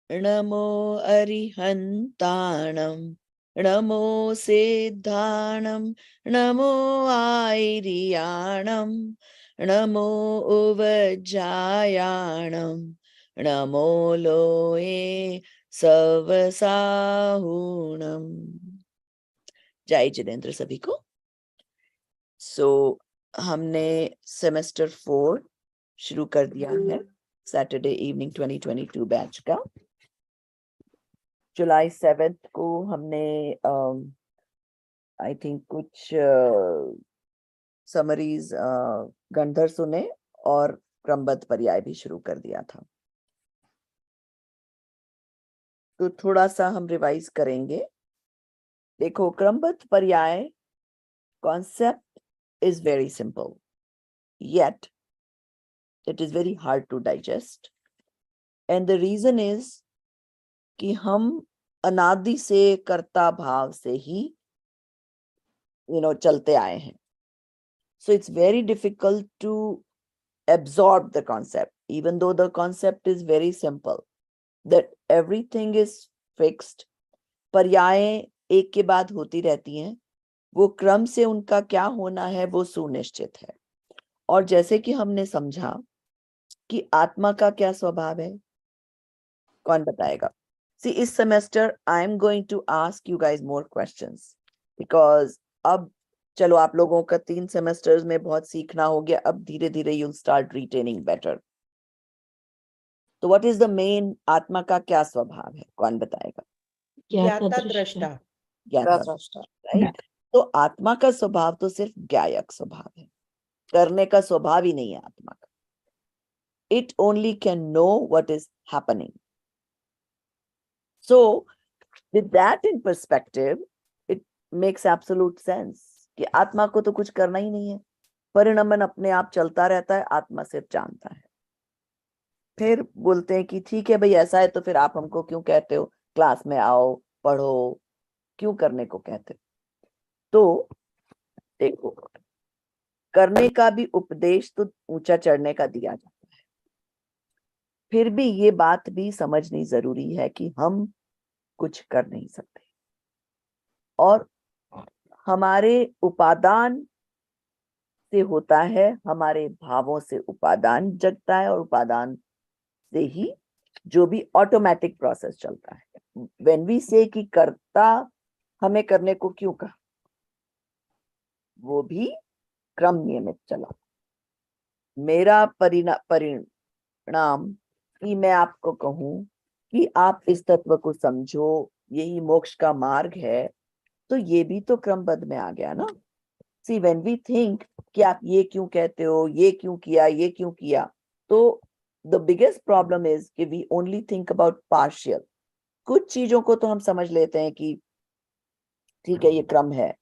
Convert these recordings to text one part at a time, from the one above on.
नमो अरिहन्ताणं नमो सिद्धाणं नमो आयर्याणं नमो उवज्जायाणं नमो लोये सवसाहुणम्। जय जिनेन्द्र सभी को। हमने सेमेस्टर 4 शुरू कर दिया है, सैटरडे इवनिंग 2022 बैच का। जुलाई 7 को हमने आई थिंक कुछ समरीज गंधर सुने और क्रमबद्ध पर्याय भी शुरू कर दिया था। तो थोड़ा सा हम रिवाइज करेंगे। देखो, क्रमबद्ध पर्याय concept is very simple, yet it is very hard to digest. And the reason is कि हम अनादि से कर्ता भाव से ही चलते आए हैं. So it's very difficult to absorb the concept, even though the concept is very simple, that everything is fixed. पर्यायें एक के बाद होती रहती हैं, वो क्रम से उनका क्या होना है वो सुनिश्चित है. और जैसे कि हमने समझा कि आत्मा का क्या स्वभाव है, कौन बताएगा? See, इस semester I am going to ask you guys more questions, because अब चलो आप लोगों का 3 सेमेस्टर्स में बहुत सीखना हो गया, अब धीरे धीरे यू स्टार्ट रिटेनिंग बेटर. तो व्हाट इज द मेन, आत्मा का क्या स्वभाव है, कौन बताएगा? ज्ञाता दृष्टा. राइट. तो आत्मा का स्वभाव तो सिर्फ ज्ञायक स्वभाव है, करने का स्वभाव ही नहीं है आत्मा का. It only can know what is happening. So with that in perspective, it makes absolute sense कि आत्मा को तो कुछ करना ही नहीं है, परिणमन अपने आप चलता रहता है, आत्मा सिर्फ जानता है. फिर बोलते हैं कि ठीक है भाई, ऐसा है तो फिर आप हमको क्यों कहते हो क्लास में आओ पढ़ो, क्यों करने को कहते हो? तो देखो, करने का भी उपदेश तो ऊंचा चढ़ने का दिया जाता है. फिर भी ये बात भी समझनी जरूरी है कि हम कुछ कर नहीं सकते, और हमारे उपादान से होता है, हमारे भावों से उपादान जगता है, और उपादान से ही जो भी ऑटोमेटिक प्रोसेस चलता है. व्हेन वी से कि कर्ता हमें करने को क्यों कहा, वो भी क्रम नियमित चला. मेरा परिणाम कि मैं आपको कहूं कि आप इस तत्व को समझो, यही मोक्ष का मार्ग है, तो ये भी तो क्रमबद्ध में आ गया ना. See, when we think कि आप ये क्यों कहते हो, ये क्यों किया, ये क्यों किया, तो the biggest problem is कि we only think about partial. कुछ चीजों को तो हम समझ लेते हैं कि ठीक है ये क्रम है,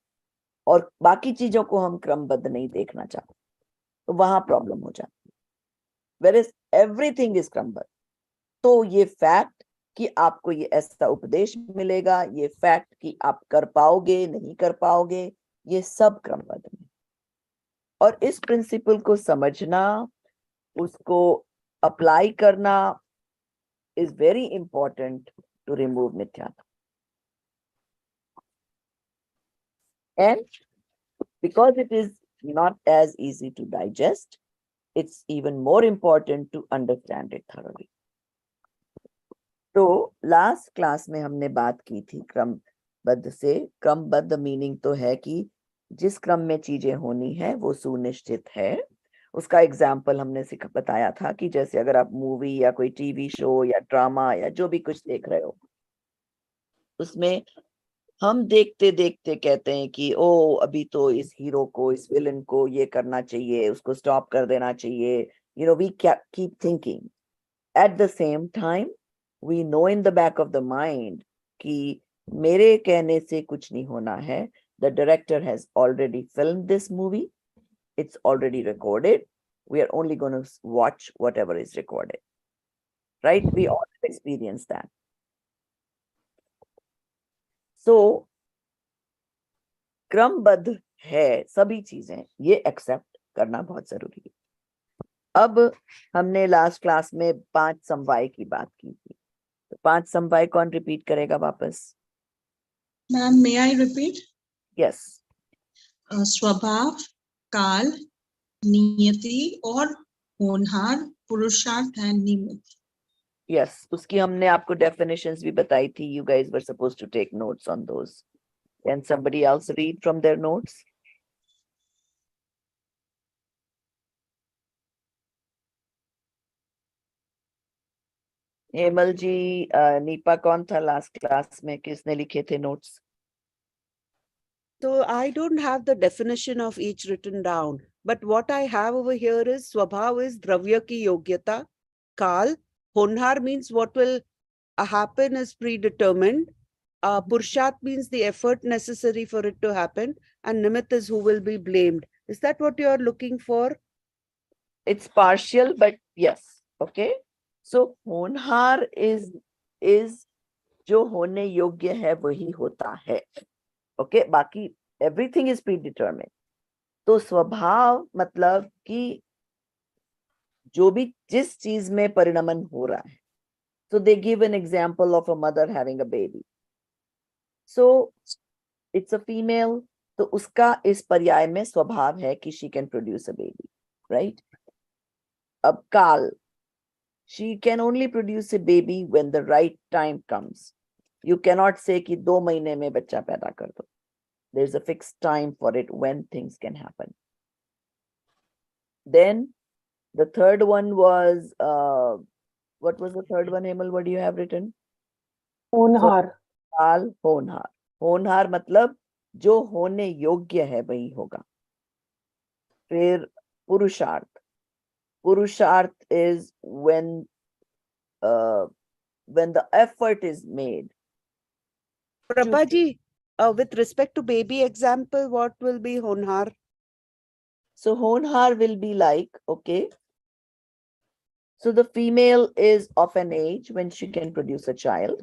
और बाकी चीजों को हम क्रमबद्ध नहीं देखना चाहते, तो वहां प्रॉब्लम हो जाती है. Whereas everything is क्रमबद्ध. तो ये फैक्ट कि आपको ये ऐसा उपदेश मिलेगा, ये फैक्ट कि आप कर पाओगे नहीं कर पाओगे, ये सब क्रमबद्ध में. और इस प्रिंसिपल को समझना, उसको अप्लाई करना is very important to remove मिथ्यात्व. And because it is not as easy to digest, it's even more important to understand it thoroughly. तो लास्ट क्लास में हमने बात की थी क्रमबद्ध से. क्रमबद्ध मीनिंग तो है कि जिस क्रम में चीजें होनी है वो सुनिश्चित है. उसका एग्जाम्पल हमने बताया था कि जैसे अगर आप मूवी या कोई टीवी शो या ड्रामा या जो भी कुछ देख रहे हो, उसमें हम देखते देखते कहते हैं कि ओ अभी तो इस हीरो को, इस विलन को ये करना चाहिए, उसको स्टॉप कर देना चाहिए. We keep thinking. At the same time we know in the back of the mind कि मेरे कहने से कुछ नहीं होना है. The director has already filmed this movie. It's already recorded. We are only going to watch whatever is recorded. Right? We all experience that. So, क्रमबद्ध है सभी चीजें, ये एक्सेप्ट करना बहुत जरूरी है. अब हमने लास्ट क्लास में 5 समवाय की बात की थी. 5 समवाय कौन रिपीट करेगा वापस? Ma'am, may I repeat? Yes. स्वभाव, काल, नियति और होनहार, पुरुषार्थ and निमित्त. यस, उसकी हमने आपको डेफिनेशंस भी बताई थी. You guys were supposed to take notes on those. Can somebody else read from their notes? Hemal ji, Neepa कौन था लास्ट क्लास में? किसने लिखे थे notes? So I don't have the definition of each written down, but what I have over here is Swabhav is Dravya ki Yogyata. Kal, Honhar means what will happen is predetermined. Purshat means the effort necessary for it to happen. And Nimit is who will be blamed. Is that what you are looking for? It's partial, but yes. Okay. So होनहार is जो होने योग्य है वही होता है. Okay, बाकी everything is प्रीडिटरमिन्ड. तो स्वभाव मतलब कि जो भी जिस चीज में परिणमन हो रहा है. So they give an example of a mother having a baby. So it's a female. तो उसका इस पर्याय में स्वभाव है कि she can produce a baby, right? अब काल, she can only produce a baby when the right time comes. You cannot say कि 2 महीने में बच्चा पैदा कर दो. There's a fixed time for it when things can happen. Then the third one was, what was the third one, Hemal? What do you have written? होनहार. काल, होनहार. होनहार मतलब जो होने योग्य है वही होगा. फिर पुरुषार्थ. पुरुषार्थ is when the effort is made. Prabhaji, with respect to baby example, what will be Honhar? So honhar will be like, okay, so the female is of an age when she can produce a child.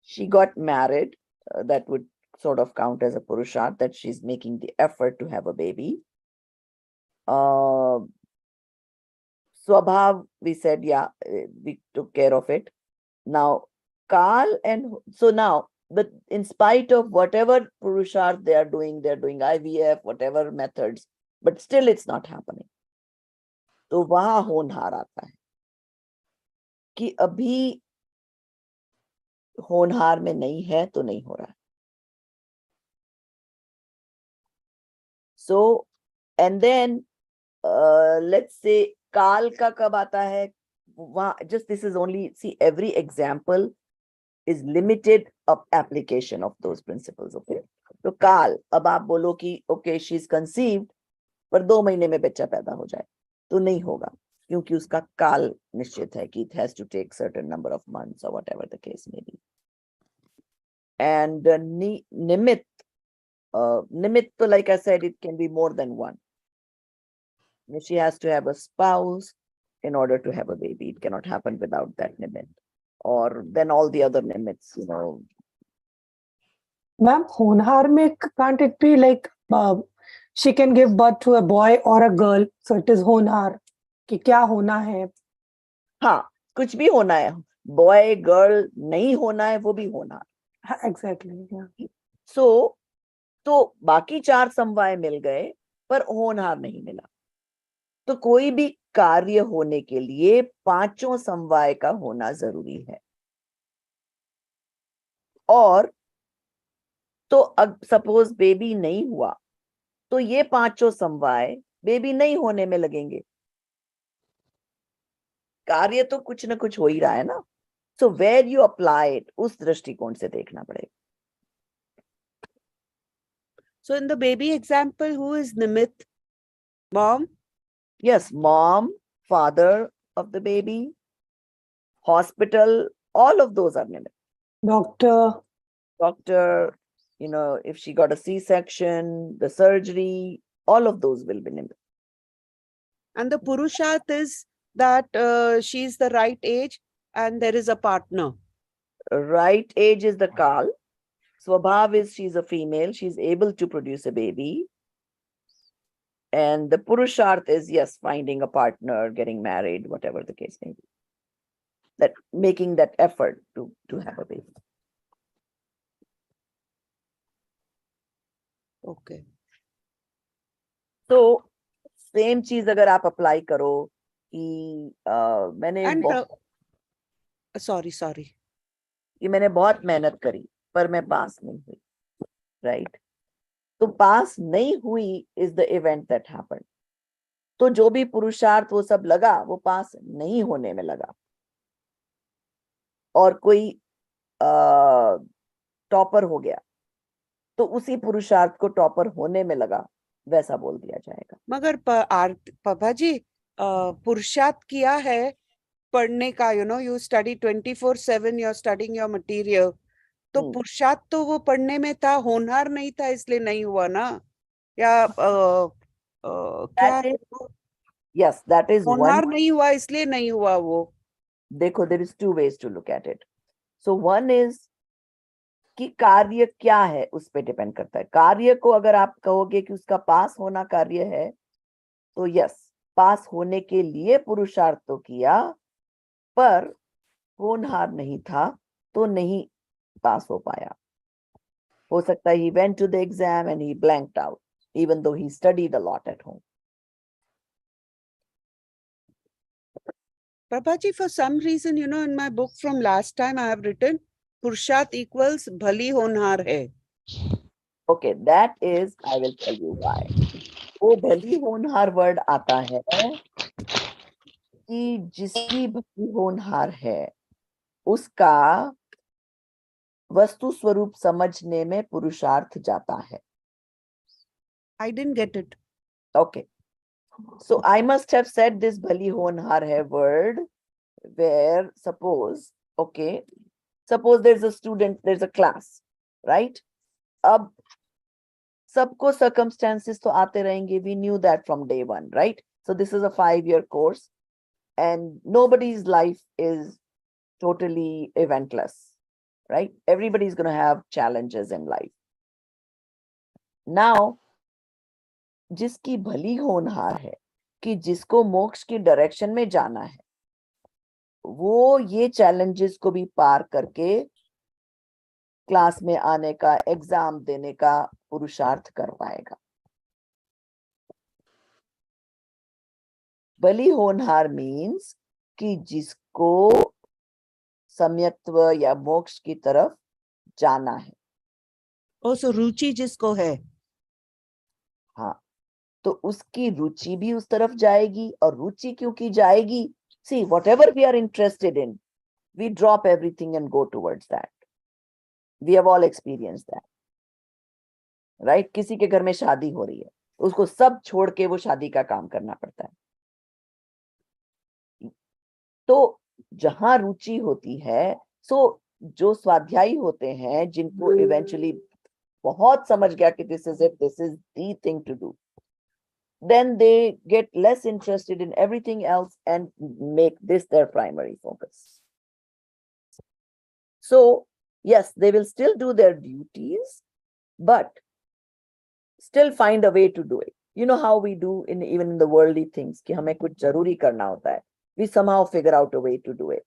She got married. That would sort of count as a purusharth, that she's making the effort to have a baby. Swabhav, we said, yeah, we took care of it. Now, Kal and so now, but in spite of whatever Purusharth they're doing IVF, whatever methods, but still it's not happening. तो वहां होनहार आता है कि अभी होनहार में नहीं है तो नहीं हो रहा है. So, and then let's say काल का कब आता है? Just this is only, see, every example is limited of application of those principles. Okay, तो काल, अब आप बोलो कि okay, she's conceived, पर 2 महीने में बच्चा पैदा हो जाए तो नहीं होगा, क्योंकि उसका काल निश्चित है कि it has to take certain number of months or whatever the case may be. And nimit, nimit, like I said, it can be more than one. She has to have a spouse in order to have a baby. It cannot happen without that nimit. Or then all the other nimits, you know. Ma'am, होनहार में can't it be like she can give birth to a boy or a girl, so it is होनहार कि क्या होना है? हाँ, कुछ भी होना है. Boy, girl, नहीं होना है वो भी होना. Exactly. Yeah. So, तो बाकी 4 समवाय मिल गए पर होनहार नहीं मिला. तो कोई भी कार्य होने के लिए 5 समवाय का होना जरूरी है. और तो अब सपोज बेबी नहीं हुआ तो ये 5 समवाय बेबी नहीं होने में लगेंगे. कार्य तो कुछ ना कुछ हो ही रहा है ना. So where you apply it, उस दृष्टिकोण से देखना पड़ेगा. So in the baby example, who is Nimit? Mom? Yes, mom, father of the baby, hospital, all of those are nimit. Doctor, you know, if she got a C-section, the surgery, all of those will be nimit. And the Purushat is that she's the right age and there is a partner. Right age is the Kal. Swabhav is she's a female, she's able to produce a baby. And the Purusharth is, yes, finding a partner, getting married, whatever the case may be. that making that effort to have a baby. Okay. तो same चीज अगर आप apply करो कि मैंने And बहुत sorry. कि मैंने बहुत मेहनत करी पर मैं पास नहीं हुई, राइट? तो पास नहीं हुई is the event that happened. तो जो भी पुरुषार्थ वो सब लगा वो पास नहीं होने में लगा. और कोई टॉपर हो गया तो उसी पुरुषार्थ को टॉपर होने में लगा, वैसा बोल दिया जाएगा. मगर प्रभाजी पुरुषार्थ किया है पढ़ने का, you study 24/7, you're studying your material. तो पुरुषार्थ तो वो पढ़ने में था, होनहार नहीं था इसलिए नहीं हुआ ना? या क्या? Yes, that is one. होनहार नहीं हुआ इसलिए नहीं हुआ वो. देखो, there is two ways to look at it. So one is कि कार्य क्या है उस पे डिपेंड करता है. कार्य को अगर आप कहोगे कि उसका पास होना कार्य है तो यस, पास होने के लिए पुरुषार्थ तो किया पर होनहार नहीं था तो नहीं पास हो पाया. हो सकता है he went to the exam and he blanked out even though he studied a lot at home. Prabhaji, for some reason, in my book from last time I have written पुरुषार्थ equals भली होनहार है. Okay, that is, I will tell you why. वो भली होनहार word आता है कि जिसकी भली होनहार है उसका वस्तु स्वरूप समझने में पुरुषार्थ जाता है. I didn't get it. Okay, so I must have said this भली होनहार है word where suppose there's a student, there's a class, right? अब सबको circumstances तो आते रहेंगे, we knew that from day one, right? So this is a 5-year course and nobody's life is totally eventless, right? Everybody's going to have challenges in life. Now, जिसकी भली होनहार है कि जिसको मोक्ष की डायरेक्शन में जाना है, वो ये चैलेंजेस को भी पार करके क्लास में आने का, एग्जाम देने का पुरुषार्थ कर पाएगा. भली होनहार मीन्स कि जिसको सम्यक्त्व या मोक्ष की तरफ जाना है. सो रुचि जिसको है. हाँ, तो उसकी रुचि भी उस तरफ जाएगी. और रुचि क्योंकि जाएगी, see, whatever we are interested in, we drop everything and go towards that. We have all experienced that, right? किसी के घर में शादी हो रही है, उसको सब छोड़ के वो शादी का काम करना पड़ता है. तो जहां रुचि होती है, जो स्वाध्यायी होते हैं, जिनको इवेंचुअली बहुत समझ गया कि this is it, this is the thing to do, then they get less interested in everything else and make this their primary focus. So yes, they will still do their duties, but still find a way to do it. You know how we do even in the worldly things, कि हमें कुछ जरूरी करना होता है. We somehow figure out a way to do it.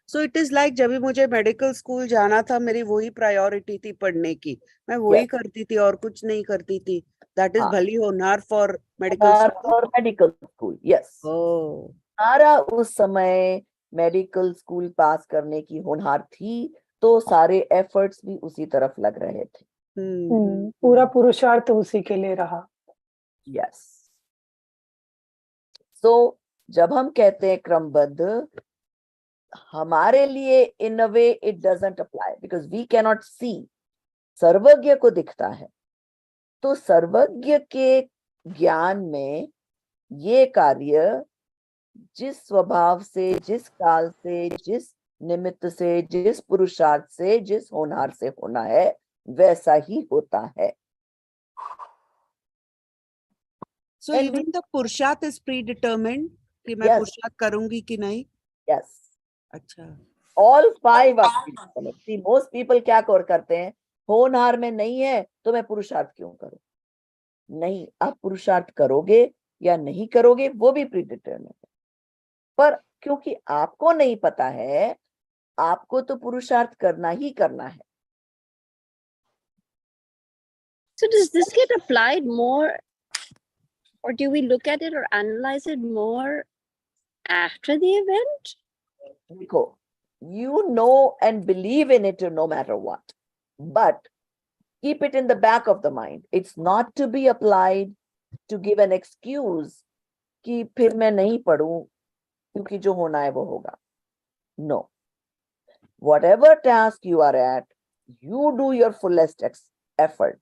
So it is like जब भी मुझे मेडिकल स्कूल जाना था, मेरी वही प्रायोरिटी थी पढ़ने की. मैं वही करती थी और कुछ नहीं करती थी. That is भली होनहार for medical school. For medical school, yes. Oh. सारा उस समय मेडिकल स्कूल पास करने की होनहार थी, तो सारे एफर्ट्स भी उसी तरफ लग रहे थे. पूरा पुरुषार्थ उसी के लिए रहा. Yes. So जब हम कहते हैं क्रमबद्ध, हमारे लिए in a way it doesn't apply because we cannot see. सर्वज्ञ को दिखता है, तो सर्वज्ञ के ज्ञान में ये कार्य जिस स्वभाव से, जिस काल से, जिस निमित्त से, जिस पुरुषार्थ से, जिस होनहार से होना है, वैसा ही होता है. So even the पुरुषार्थ is predetermined कि मैं पुरुषार्थ करूंगी कि नहीं. Yes. अच्छा. All 5 are predetermined. See, most people क्या करते हैं, होनहार में नहीं है तो मैं पुरुषार्थ क्यों करूं? नहीं, आप पुरुषार्थ करोगे या नहीं करोगे वो भी प्रीडिटर्मिनेड है, पर क्योंकि आपको नहीं पता है, आपको तो पुरुषार्थ करना ही करना है. So does this get applied more, or do we look at it or analyze it more after the event? देखो, you know and believe in it no matter what, but keep it in the back of the mind. It's not to be applied to give an excuse कि फिर मैं नहीं पढ़ूं क्योंकि जो होना है वो होगा. No. Whatever task you are at, you do your fullest effort.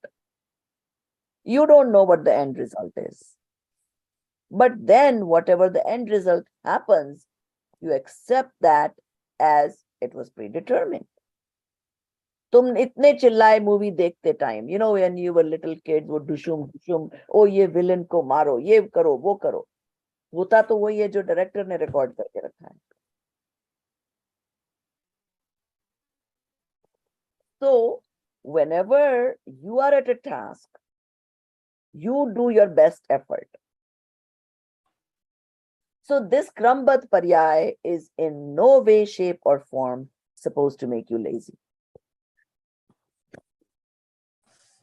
You don't know what the end result is. But then whatever the end result happens, you accept that as it was predetermined. तुम इतने चिल्लाए movie देखते time, you know, when you were little kids, वो डुशुम डुशुम, ओ ये villain को मारो, ये करो, वो करो. होता तो वही है जो डायरेक्टर ने रिकॉर्ड करके रखा है. So whenever you are at a task, you do your best effort. So this Krambaddha Paryay is in no way, shape or form supposed to make you lazy.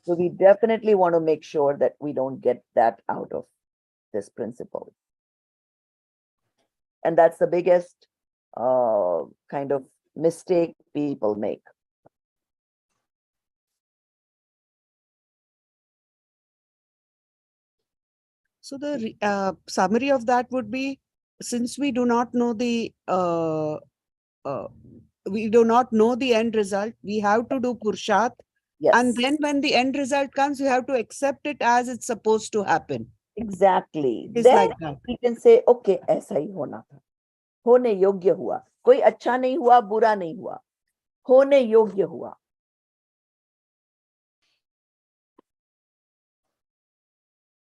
So we definitely want to make sure that we don't get that out of this principle. And that's the biggest kind of mistake people make. So the summary of that would be, since we do not know the end result, we have to do Purshat. Yes. And then when the end result comes, we have to accept it as it's supposed to happen. Exactly. It's Then like that. we can say, okay, ऐसा ही होना था. होने योग्य हुआ. कोई अच्छा नहीं हुआ, बुरा नहीं हुआ. होने योग्य हुआ.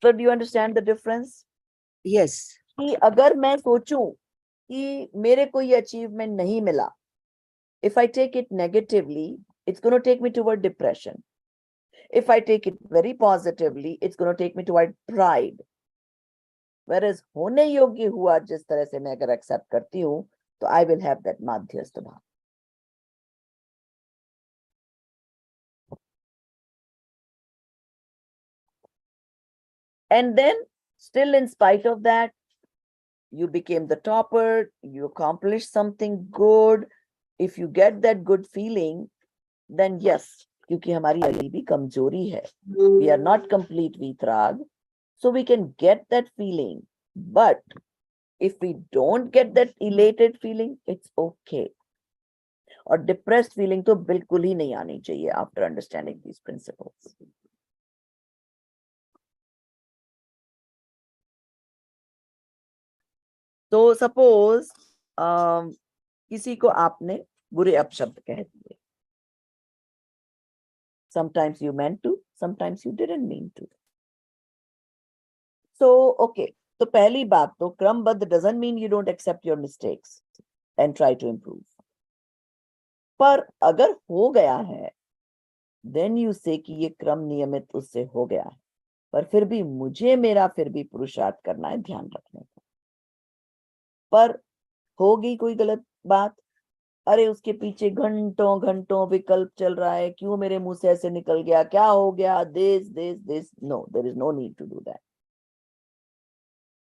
So do you understand the difference? Yes. कि अगर मैं सोचूं कि मेरे को ये achievement नहीं मिला, if I take it negatively, it's going to take me toward depression. If I take it very positively, it's going to take me toward pride. Whereas होने योग्य हुआ जिस तरह से मैं अगर accept करती हूँ, तो I will have that madhyastha bhav. And then still in spite of that, you became the topper, you accomplished something good. If you get that good feeling, then yes, क्योंकि हमारी अली भी कमजोरी है. We are not complete vitrag, so we can get that feeling. But if we don't get that elated feeling, it's okay. और depressed feeling तो बिल्कुल ही नहीं आनी चाहिए after understanding these principles. तो suppose किसी को आपने बुरे अपशब्द कह दिए. Sometimes you meant to, sometimes you didn't mean to. So, okay. तो पहली बात तो क्रमबद्ध doesn't mean you don't accept your mistakes and try to improve. पर अगर हो गया है, then you say कि ये क्रम नियमित उससे हो गया है, पर फिर भी मुझे मेरा फिर भी पुरुषार्थ करना है ध्यान रखने का. पर हो गई कोई गलत बात, अरे उसके पीछे घंटों घंटों विकल्प चल रहा है, क्यों मेरे मुंह से ऐसे निकल गया, क्या हो गया, this. No, there is no need to do that.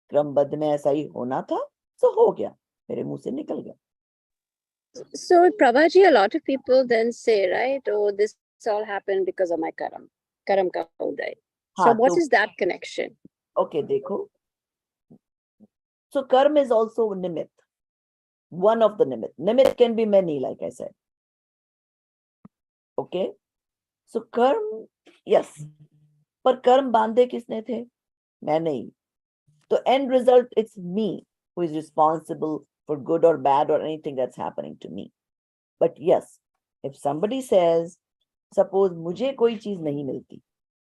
क्रमबद्ध में ऐसा ही होना था, तो हो गया, मेरे मुंह से निकल गया. So Prabhaji, a lot of people then say, right, oh, this all happened because of my karam. Karam ka uday. So हाँ, what तो is that connection? okay, देखो. So karma is also nimit. One of the nimit. Nimit can be many, like I said. Okay. So कर्म, yes. पर कर्म बांधे किसने थे? मैं नहीं. तो end result, it's me who is responsible for good or bad or anything that's happening to me. But yes, if somebody says, suppose मुझे कोई चीज नहीं मिलती,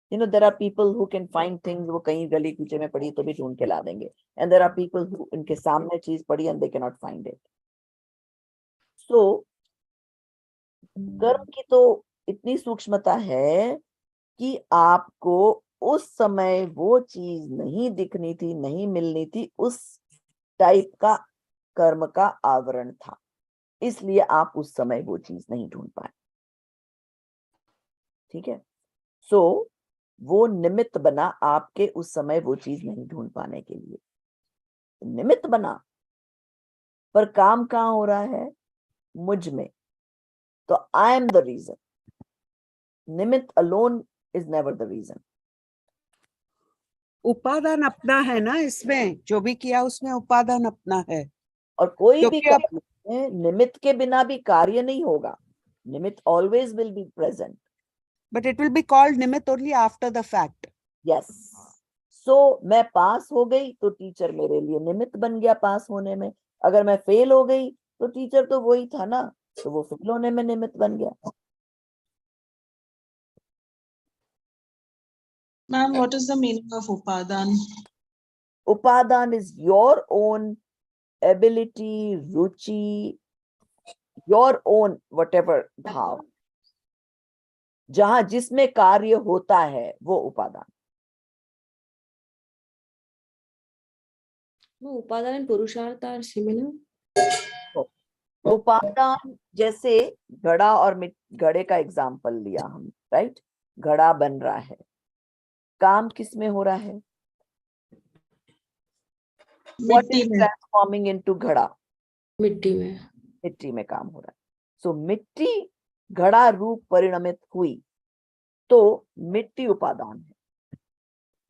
you know, there are people who can find things, वो कहीं गली कूचे में पड़ी तो भी ढूंढ के ला देंगे. And there are people who इनके सामने चीज पड़ी and they cannot find it. So कर्म की तो इतनी सूक्ष्मता है कि आपको उस समय वो चीज नहीं दिखनी थी, नहीं मिलनी थी, उस टाइप का कर्म का आवरण था, इसलिए आप उस समय वो चीज नहीं ढूंढ पाए। ठीक है, सो वो निमित्त बना आपके उस समय वो चीज नहीं ढूंढ पाने के लिए, निमित्त बना, पर काम कहाँ हो रहा है? मुझ में। तो आई एम द रीजन, निमित्त alone is never the reason. उपादान अपना है ना, इसमें जो भी किया उसमें उपादान अपना है। और कोई भी क्योंकि अब कार्य में निमित्त के बिना भी कार्य नहीं होगा, निमित्त always will be present. but it will be called निमित्त only after the fact. Yes, so मैं पास हो गई तो टीचर मेरे लिए निमित्त बन गया पास होने में। अगर मैं फेल हो गई तो टीचर तो वही था ना, तो वो फेल होने में निमित्त बन गया। Ma'am, what is the meaning of upadan? उपादान is your own ability, Ruchi, your own whatever भाव, जहां जिसमें कार्य होता है वो उपादान। Upadana and Purushartha are similar. उपादान जैसे घड़ा और घड़े का एग्जाम्पल लिया हम, राइट? घड़ा बन रहा है, काम किस में हो रहा है? What मिट्टी is में। transforming into घड़ा? मिट्टी में। मिट्टी में काम हो रहा है। सो मिट्टी घड़ा रूप परिणमित हुई तो मिट्टी उपादान है,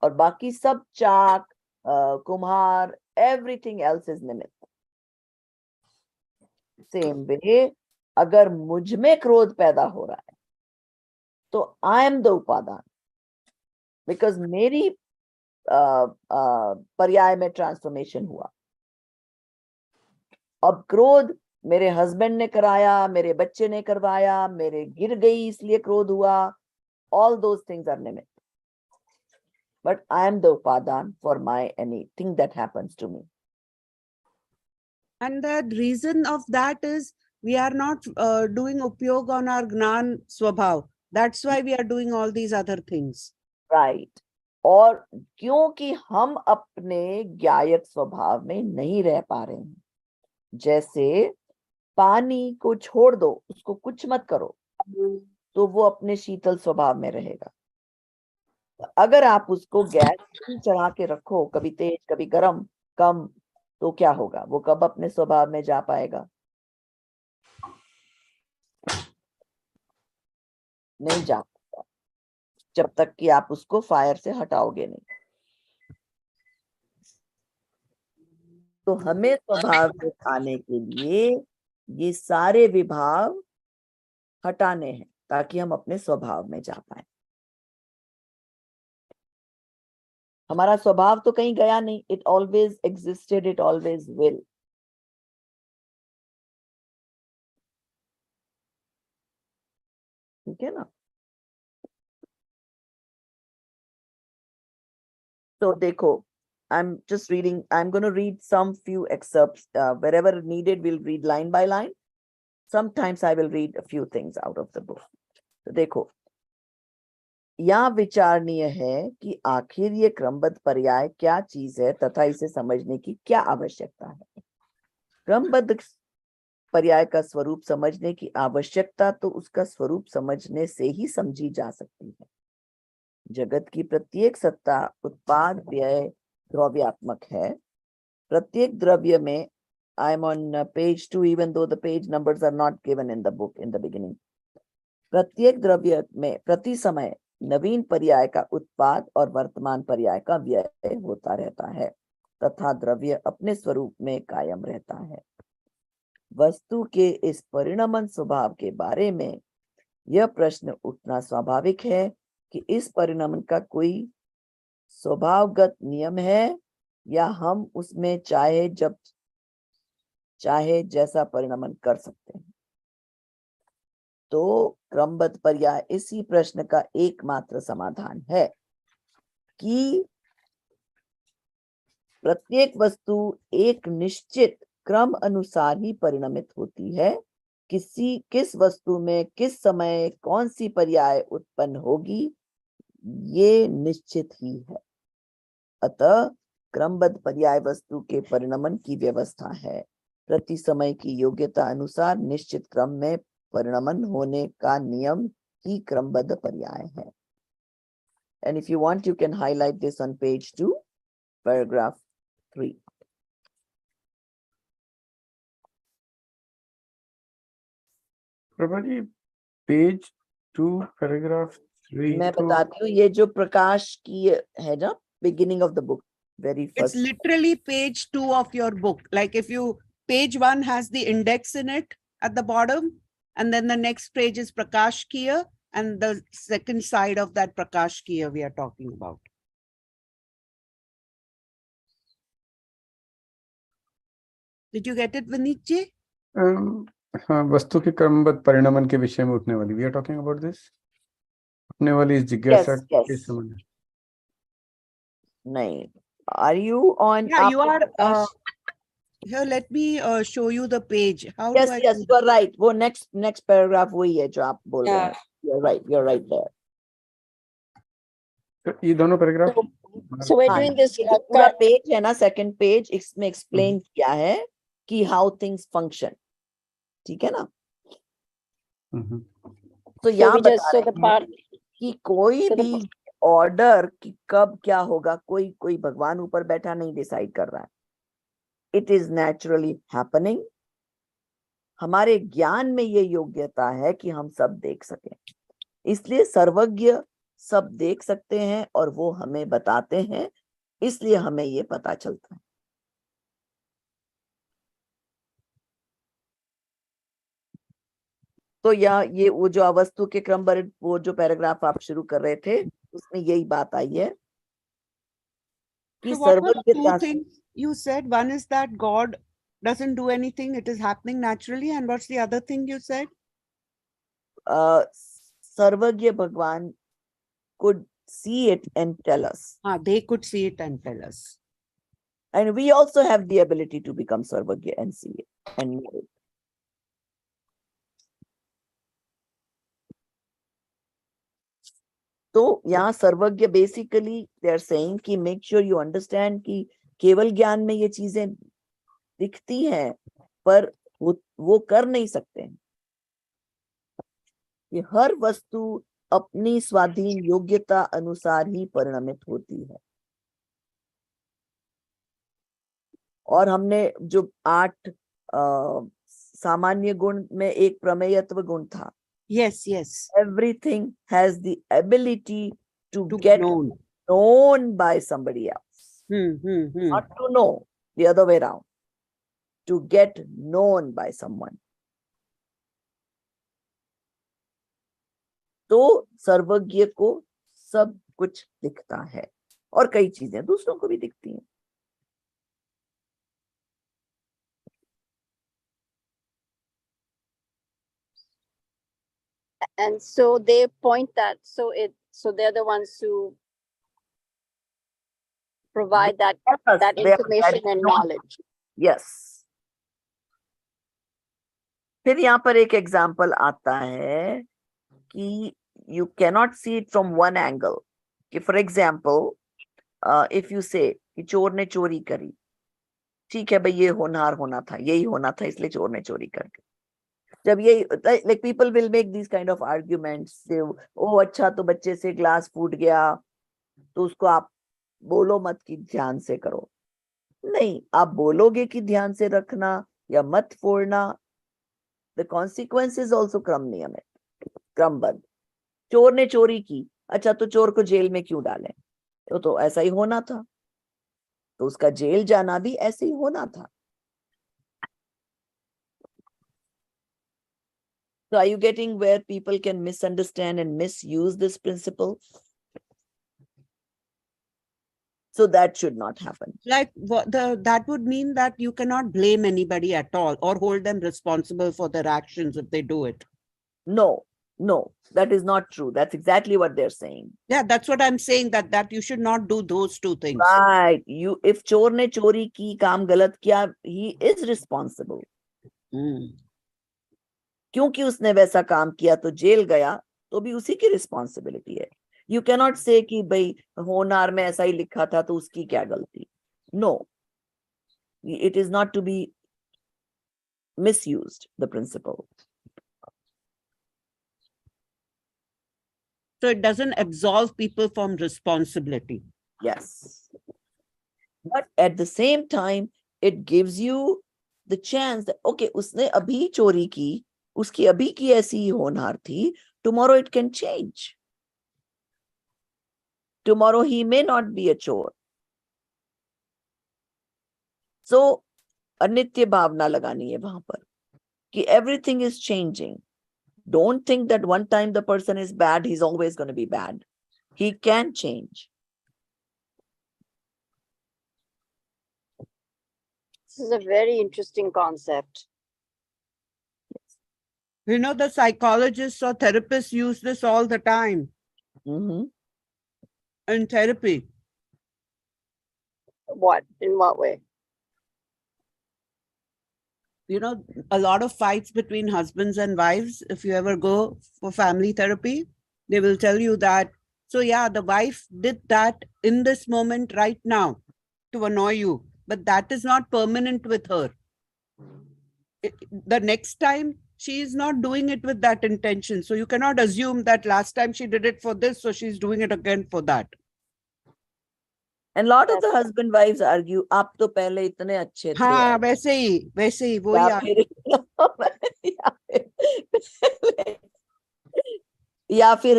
और बाकी सब चाक, कुम्हार, एवरीथिंग एल्स इज निमित्त। सेम वे अगर मुझ में क्रोध पैदा हो रहा है तो आई एम द उपादान, बिकॉज मेरी पर्याय में ट्रांसफॉर्मेशन हुआ। अब क्रोध मेरे हस्बैंड ने कराया, मेरे बच्चे ने करवाया, मेरे गिर गई इसलिए क्रोध हुआ, ऑल दोज थिंग्स आर निमित्त, बट आई एम द उपादान for my anything that happens to me. and the reason of that is we are not doing upyog on our gnan swabhav. That's why we are doing all these other things. Right, और क्योंकि हम अपने ज्ञायक स्वभाव में नहीं रह पा रहे हैं, जैसे पानी को छोड़ दो, उसको कुछ मत करो, तो वो अपने शीतल स्वभाव में रहेगा। अगर आप उसको गैस चढ़ा के रखो, कभी तेज कभी गर्म कम, तो क्या होगा? वो कब अपने स्वभाव में जा पाएगा? नहीं जा पाएगा, जब तक कि आप उसको फायर से हटाओगे नहीं। तो हमें स्वभाव में आने के लिए ये सारे विभाव हटाने हैं ताकि हम अपने स्वभाव में जा पाए। हमारा स्वभाव तो कहीं गया नहीं, it always existed, it always will. ठीक है ना? तो देखो, I'm just reading, I'm going to read some few excerpts, wherever needed we'll read line by line, sometimes I will read a few things out of the book। तो देखो, यहाँ विचारणीय है कि आखिर ये क्रमबद्ध पर्याय क्या चीज है तथा इसे समझने की क्या आवश्यकता है। क्रमबद्ध पर्याय का स्वरूप समझने की आवश्यकता तो उसका स्वरूप समझने से ही समझी जा सकती है। जगत की प्रत्येक सत्ता उत्पाद व्यय द्रव्यात्मक है। प्रत्येक द्रव्य में, I am on page 2 even though the page numbers are not given in the book in the beginning। प्रत्येक द्रव्य में प्रति समय नवीन पर्याय का उत्पाद और वर्तमान पर्याय का व्यय होता रहता है तथा द्रव्य अपने स्वरूप में कायम रहता है। वस्तु के इस परिणमन स्वभाव के बारे में यह प्रश्न उठना स्वाभाविक है कि इस परिणमन का कोई स्वभावगत नियम है या हम उसमें चाहे जब चाहे जैसा परिणमन कर सकते हैं। तो क्रमबद्ध पर्याय इसी प्रश्न का एकमात्र समाधान है कि प्रत्येक वस्तु एक निश्चित क्रम अनुसार ही परिणमित होती है। किस वस्तु में किस समय कौन सी पर्याय उत्पन्न होगी ये निश्चित ही है। अतः क्रमबद्ध पर्याय वस्तु के परिणमन की व्यवस्था है प्रति समय की योग्यता अनुसार निश्चित क्रम में परिणमन होने का नियम ही क्रमबद्ध पर्याय है. And if you want, you can highlight this on page 2, paragraph 3. प्रभाजी page 2 paragraph 3 मैं तो बताती हूँ, ये जो प्रकाश की है ना, beginning of the book, very It's first. literally page 2 of your book. Like if you, page 1 has the index in it at the bottom, and then the next page is Prakash Kiya, and the second side of that Prakash Kiya we are talking about. Did you get it, Vineet ji? हाँ, वस्तु के क्रमबद्ध परिणमन के विषय में उठने वाली, we are talking about this, उठने वाली इस जिज्ञासा Yes, yes. के संबंध. नहीं, are you on? Yeah, you आपको are. Prakash? Here, let me show you the page. How Yes, do I? yes, do you're right. वो next paragraph वही है जो आप बोल रहे हैं. Yeah. You're right there. तो ये दोनों पैराग्राफ So we're हाँ, doing this. ये जो पूरा पेज है ना, सेकंड पेज, इसमें एक्सप्लेन किया है कि हाउ थिंग्स फंक्शन. ठीक है ना? तो So यहाँ we बता just, so the रहे हैं part, कि कोई so the भी ऑर्डर कि कब क्या होगा, कोई भगवान ऊपर बैठा नहीं डिसाइड कर रहा है. It is naturally happening. हमारे ज्ञान में ये योग्यता है कि हम सब देख सकें, इसलिए सर्वज्ञ सब देख सकते हैं और वो हमें बताते हैं, इसलिए हमें ये पता चलता है. तो ये वो जो अवस्तु के क्रम पर वो जो पैराग्राफ आप शुरू कर रहे थे, उसमें यही बात आई है कि So what were the two सर्वज्ञता. things you said? One is that God doesn't do anything; it is happening naturally. And what's the other thing you said? सर्वज्ञ भगवान could see it and tell us, They could see it and tell us. and we also have the ability to become सर्वज्ञ and see it and know it. तो यहाँ सर्वज्ञ basically they are saying कि make sure you understand कि केवल ज्ञान में ये चीजें दिखती हैं, पर वो कर नहीं सकते हैं. कि हर वस्तु अपनी स्वाधीन योग्यता अनुसार ही परिणमित होती है. और हमने जो 8 सामान्य गुण में एक प्रमेयत्व गुण था. Yes, yes. Everything has the ability to To get known. known by somebody else. Not to know, the other way around. To get known by someone. तो सर्वज्ञ को सब कुछ दिखता है और कई चीजें दूसरों को भी दिखती हैं. and so they point that, so they're the ones who provide that Yes, that they are information very and known. knowledge. Yes. फिर यहाँ पर एक एग्जाम्पल आता है कि you cannot see it from one angle. कि for example, if you say कि चोर ने चोरी करी, ठीक है भाई, ये होनहार होना था, यही होना था, इसलिए चोर ने चोरी कर दी. जब ये like people will make these kind of arguments, say, ओ अच्छा तो बच्चे से ग्लास फूट गया तो उसको आप बोलो मत कि ध्यान से करो. नहीं, आप बोलोगे कि ध्यान से रखना या मत फोड़ना, the consequence is also क्रम नियम है, क्रमबद्ध. चोर ने चोरी की, अच्छा तो चोर को जेल में क्यों डालें? तो ऐसा ही होना था, तो उसका जेल जाना भी ऐसे ही होना था. So are you getting where people can misunderstand and misuse this principle? So that should not happen. Like that would mean that you cannot blame anybody at all or hold them responsible for their actions if they do it. No, that is not true. That's exactly what they're saying. Yeah, that's what I'm saying, that you should not do those two things. Right. If चोर ने चोरी की, काम गलत किया, he is responsible. क्योंकि उसने वैसा काम किया तो जेल गया, तो भी उसी की रिस्पॉन्सिबिलिटी है. यू कैनॉट से कि भाई होनहार में ऐसा ही लिखा था तो उसकी क्या गलती. No, it is not to be misused the principle. So it doesn't absolve people from responsibility. Yes. But at the same time, it gives you the chance that, okay, उसने अभी चोरी की, उसकी अभी की ऐसी ही होनहार थी, tomorrow it can change. Tomorrow he may not be a chore. So, अनित्य भावना लगानी है वहां पर कि everything is changing. Don't think that one time the person is bad, he's always going to be bad. He can change. This is a very interesting concept. You know, the psychologists or therapists use this all the time Mhm. in therapy. What? In what way? You know, a lot of fights between husbands and wives, if you ever go for family therapy, they will tell you that, so yeah, the wife did that in this moment right now to annoy you, but that is not permanent with her. The next time she is not doing it with that intention. So you cannot assume that last time she did it for this, so she's doing it again for that. And lot of the That's- husband wives argue, आप तो पहले इतने अच्छे थे. हाँ, वैसे ही वही या फिर या फिर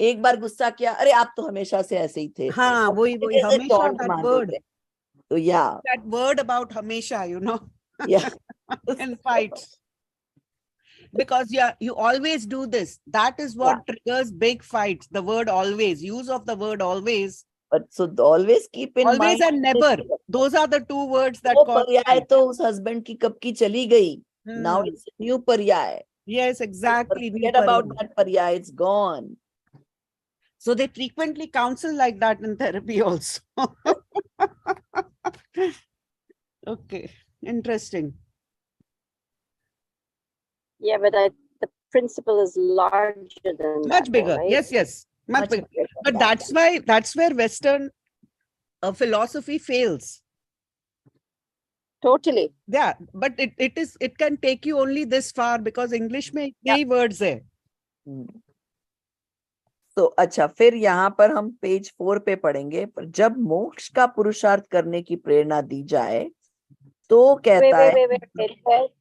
एक बार गुस्सा किया, अरे आप तो हमेशा से ऐसे ही थे. हाँ, वही जैसे हमेशा taunt that मार word. देते हैं. तो yeah, That word about hamesha, you know, yeah. in fights. Because you always do this. That is what triggers big fights. The word always, use of the word always. But so always keep in Always mind. and never. Those are the two words that वो cause पर्याय fight. तो उस husband की कब की चली गई. Now Hmm. it's a new पर्याय. Yes, exactly. Forget new about paryay. that पर्याय, it's gone. So they frequently counsel like that in therapy also. Okay, interesting. Yeah, but the principle is larger than Much that, bigger. right? Yes, much bigger. bigger But than that's where Western philosophy fails. Totally. Yeah, but it can take you only this far because English में यही words है. तो अच्छा, फिर यहाँ पर हम page 4 पे पढ़ेंगे, पर जब मोक्ष का पुरुषार्थ करने की प्रेरणा दी जाए तो कहता है. Wait.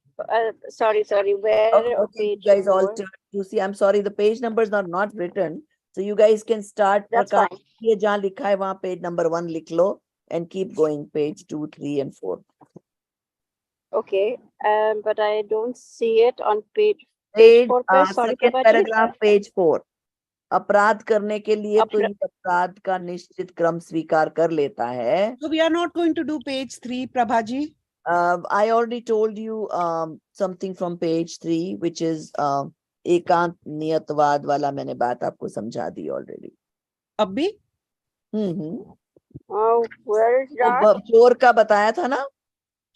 Sorry. Where Okay, on you page guys all 4? turn to see. I'm sorry, the page numbers are not written, so you guys can start. That's Prakash, fine. ये जहाँ लिखा है वहाँ page number 1 लिख लो and keep going page 2, 3 and 4. Okay. But I don't see it on page Page 4 पे. Sorry, second Prabhaji. paragraph page 4. अपराध करने के लिए तो अपरा- ये अपराध का निश्चित क्रम स्वीकार कर लेता है. So we are not going to do page 3, Prabhaji. I already told you something from page 3, which is एकांत नियतवाद वाला मैंने बात आपको समझा दी already. अब भी? Oh, where is that? वो चोर का बताया था ना,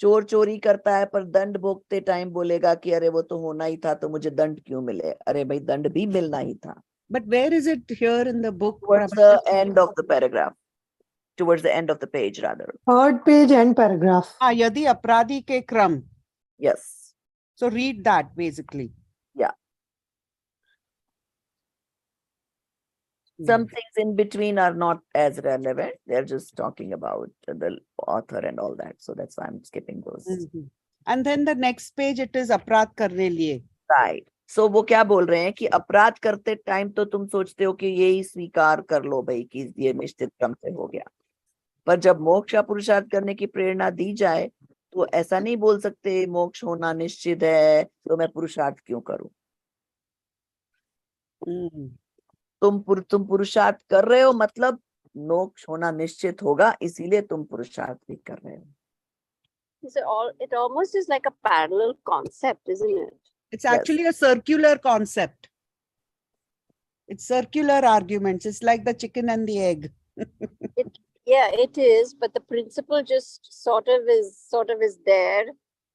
चोर चोरी करता है पर दंड भोगते टाइम बोलेगा कि अरे वो तो होना ही था, तो मुझे दंड क्यों मिले. अरे भाई, दंड भी मिलना ही था. But where is it here in the book? Towards the end of the paragraph, towards the end of the page rather. Third page and paragraph. हाँ, यदि अपराधी के क्रम. Yes. So read that basically. Some things in between are not as relevant. They're just talking about the author and all that. So that's why I'm skipping those. Mhm. And then the next page, it is अपराध करने लिए. Right. So वो क्या बोल रहे हैं कि अपराध करते टाइम तो तुम सोचते हो कि यही स्वीकार कर लो भाई कि ये निश्चित क्रम से हो गया, पर जब मोक्ष का पुरुषार्थ करने की प्रेरणा दी जाए तो ऐसा नहीं बोल सकते मोक्ष होना निश्चित है तो मैं पुरुषार्थ क्यों करूं. Mhm. तुम पुरुषार्थ कर रहे हो मतलब मोक्ष होना निश्चित होगा, इसीलिए तुम पुरुषार्थ भी कर रहे हो. It almost is like a parallel concept, isn't it? It's Yes. actually a circular concept. It's circular arguments. It's like the chicken and the egg. Yeah, it is, but the principle just sort of is there,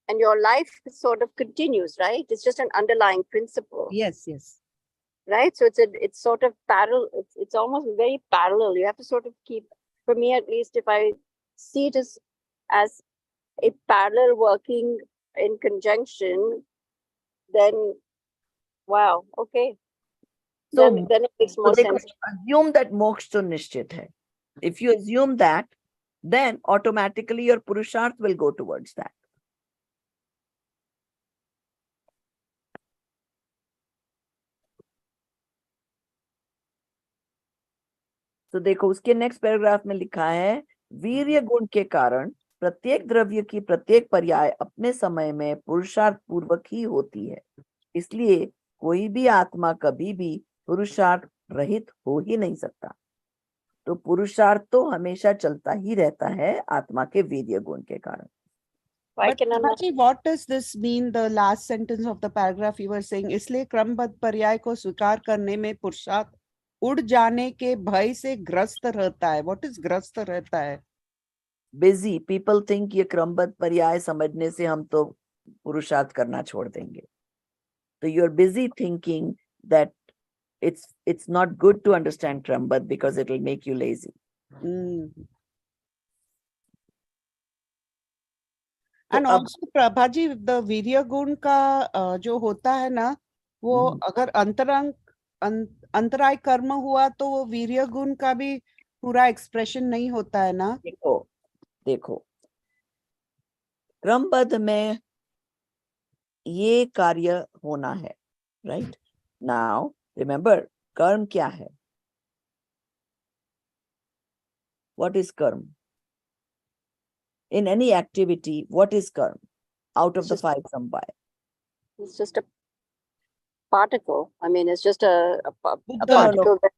and your life sort of continues, right? It's just an underlying principle, Yes. right? So it's sort of parallel. It's almost very parallel. You have to sort of keep, for me at least, if I see it as a parallel working in conjunction, then wow, okay. So, Then it makes more देखो, sense. assume that moksha to nishchit hai. If you assume that, then automatically your purusharth will go towards that. तो देखो उसके next paragraph में लिखा है, वीर्य गुण के कारण प्रत्येक द्रव्य की प्रत्येक पर्याय अपने समय में पुरुषार्थ पूर्वक ही होती है, इसलिए कोई भी आत्मा कभी भी पुरुषार्थ रहित हो ही नहीं सकता। तो पुरुषार्थ तो हमेशा चलता ही रहता है आत्मा के वीर्य गुण के कारण। Why But cannot Prabhaji, what does this mean? The last sentence of the paragraph you were saying, इसलिए क्रमबद्ध पर्याय को स्वीकार करने में पुरुषार्थ उड़ जाने के भय से ग्रस्त रहता है। What is ग्रस्त रहता है? बिजी पीपल थिंक ये क्रमबद्ध पर्याय समझने से हम तो पुरुषार्थ करना छोड़ देंगे। तो you are busy thinking that it's not good to understand Krambaddha because it will make you lazy. And also Prabhaji, the वीर्य गुण का जो होता है ना, वो अगर अंतराय कर्म हुआ तो वो वीर्य गुण का भी पूरा एक्सप्रेशन नहीं होता है ना। देखो क्रमबद्ध में ये कार्य होना है, राइट? नाउ रिमेंबर कर्म क्या है? What is karma? In any activity, what is karma? Out of the five samvaya. it's just a particle? I mean, it's just a No, particle that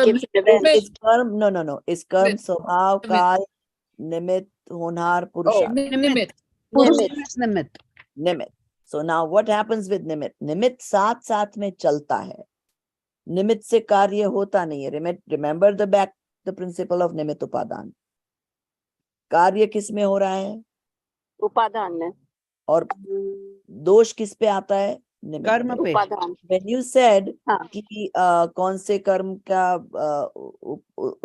gives an event. Is karma, no. Is karma swabhav, kal, nimit, honar, purusharth. Nimit. So now what happens with nimit? Nimit साथ साथ में चलता है, निमित्त से कार्य होता नहीं है। Remember the principle of निमित्त उपादान। कार्य किस में हो रहा है? उपादान में। और दोष किस पे आता है? निमित्त कर्म पे। उपादान। When you said हाँ। कि कौन से कर्म का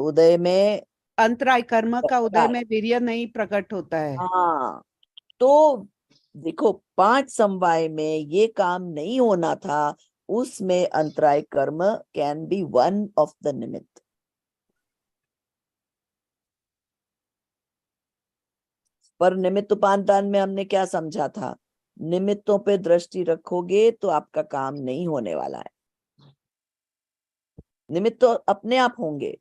उदय में अंतराय कर्म का उदय में वीर्य नहीं प्रकट होता है। हाँ, तो देखो 5 समवाय में ये काम नहीं होना था, उसमें अंतराय कर्म can be one of the निमित्त। पर निमित्त उपादान में हमने क्या समझा था? निमित्तों पे दृष्टि रखोगे तो आपका काम नहीं होने वाला है। निमित्त तो अपने आप होंगे।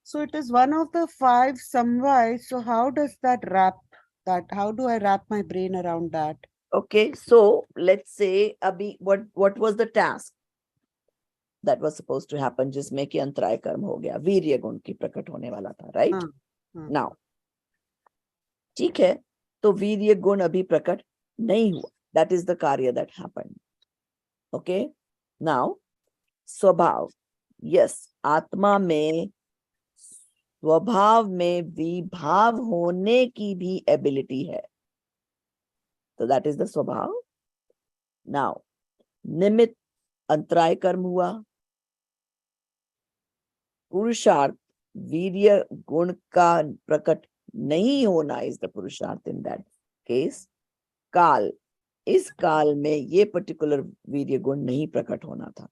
So it is one of the 5 samvayas. So how does that wrap that? How do I wrap my brain around that? Okay, so let's say अभी what was the task that was supposed to happen, जिसमें कि अंतराय कर्म हो गया, वीर्य गुण की प्रकट होने वाला था, right? Now ठीक है, तो वीर्य गुण अभी प्रकट नहीं हुआ, that is the कार्य that happened. Okay, now स्वभाव, yes, आत्मा में स्वभाव में विभाव होने की भी एबिलिटी है, तो that is the स्वभाव. Now निमित्त अंतराय कर्म हुआ, पुरुषार्थ वीर्य गुण का प्रकट नहीं होना इज द पुरुषार्थ इन दैट केस. काल, इस काल में ये पर्टिकुलर वीर्य गुण नहीं प्रकट होना था.